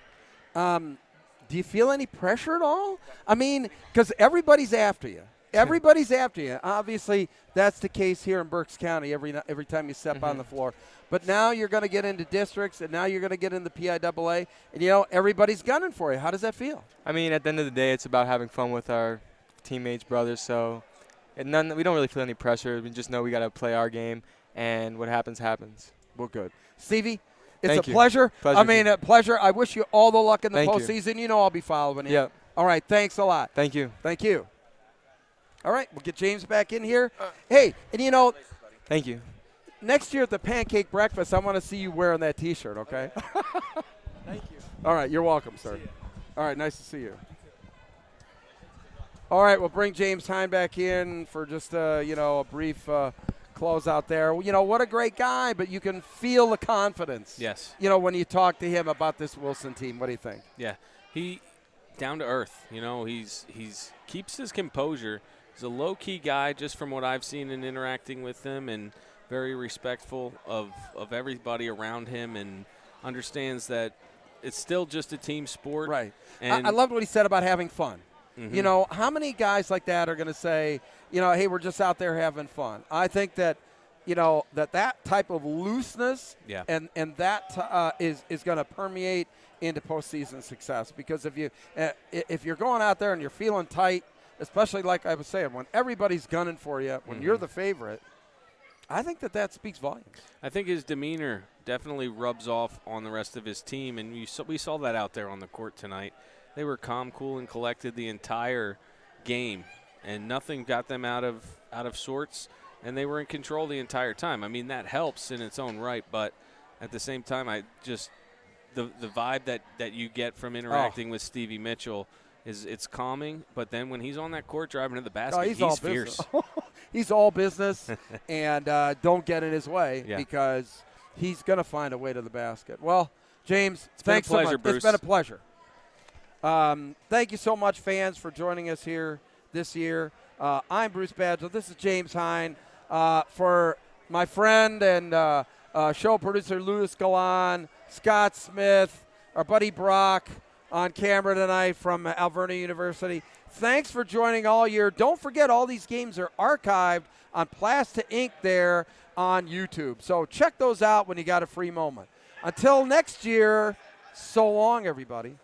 Do you feel any pressure at all? I mean, because everybody's after you. Everybody's after you. Obviously, that's the case here in Berks County every time you step on the floor. But now you're going to get into districts, and now you're going to get into the PIAA, and, everybody's gunning for you. How does that feel? I mean, at the end of the day, it's about having fun with our teammates, brothers. So we don't really feel any pressure. We just know we got to play our game, and what happens, happens. Well, good. Stevie, it's Thank a you. pleasure. I mean, a pleasure. I wish you all the luck in the Thank postseason. You know I'll be following you. Yeah. All right, thanks a lot. Thank you. Thank you. All right, we'll get James back in here. Hey, and Thank you. next year at the Pancake Breakfast, I want to see you wearing that T-shirt, okay? Thank you. All right, you're welcome, sir. All right, nice to see you. All right, we'll bring James Hein back in for just a brief close out there. What a great guy, but you can feel the confidence. Yes. When you talk to him about this Wilson team. What do you think? Yeah, he down to earth. He's keeps his composure. He's a low-key guy, just from what I've seen in interacting with him, and very respectful of everybody around him, and understands that it's still just a team sport. Right. And I loved what he said about having fun. Mm-hmm. How many guys like that are going to say, hey, we're just out there having fun? I think that, that type of looseness and that is going to permeate into postseason success. Because if you're going out there and you're feeling tight, especially like I was saying, when everybody's gunning for you, when you're the favorite, I think that speaks volumes. I think his demeanor definitely rubs off on the rest of his team, and we saw that out there on the court tonight. They were calm, cool, and collected the entire game, and nothing got them out of sorts, and they were in control the entire time. I mean, that helps in its own right, but at the same time, the vibe that you get from interacting with Stevie Mitchell it's calming, but then when he's on that court driving to the basket, he's fierce. He's all business, and don't get in his way because he's going to find a way to the basket. Well, James, thanks so much. Bruce. It's been a pleasure. Thank you so much, fans, for joining us here this year. I'm Bruce Badgley. This is James Hein. For my friend and show producer Louis Galan, Scott Smith, our buddy Brock on camera tonight from Alverna University. Thanks for joining all year. Don't forget, all these games are archived on Plasta Inc. there on YouTube. So check those out when you got a free moment. Until next year, so long, everybody.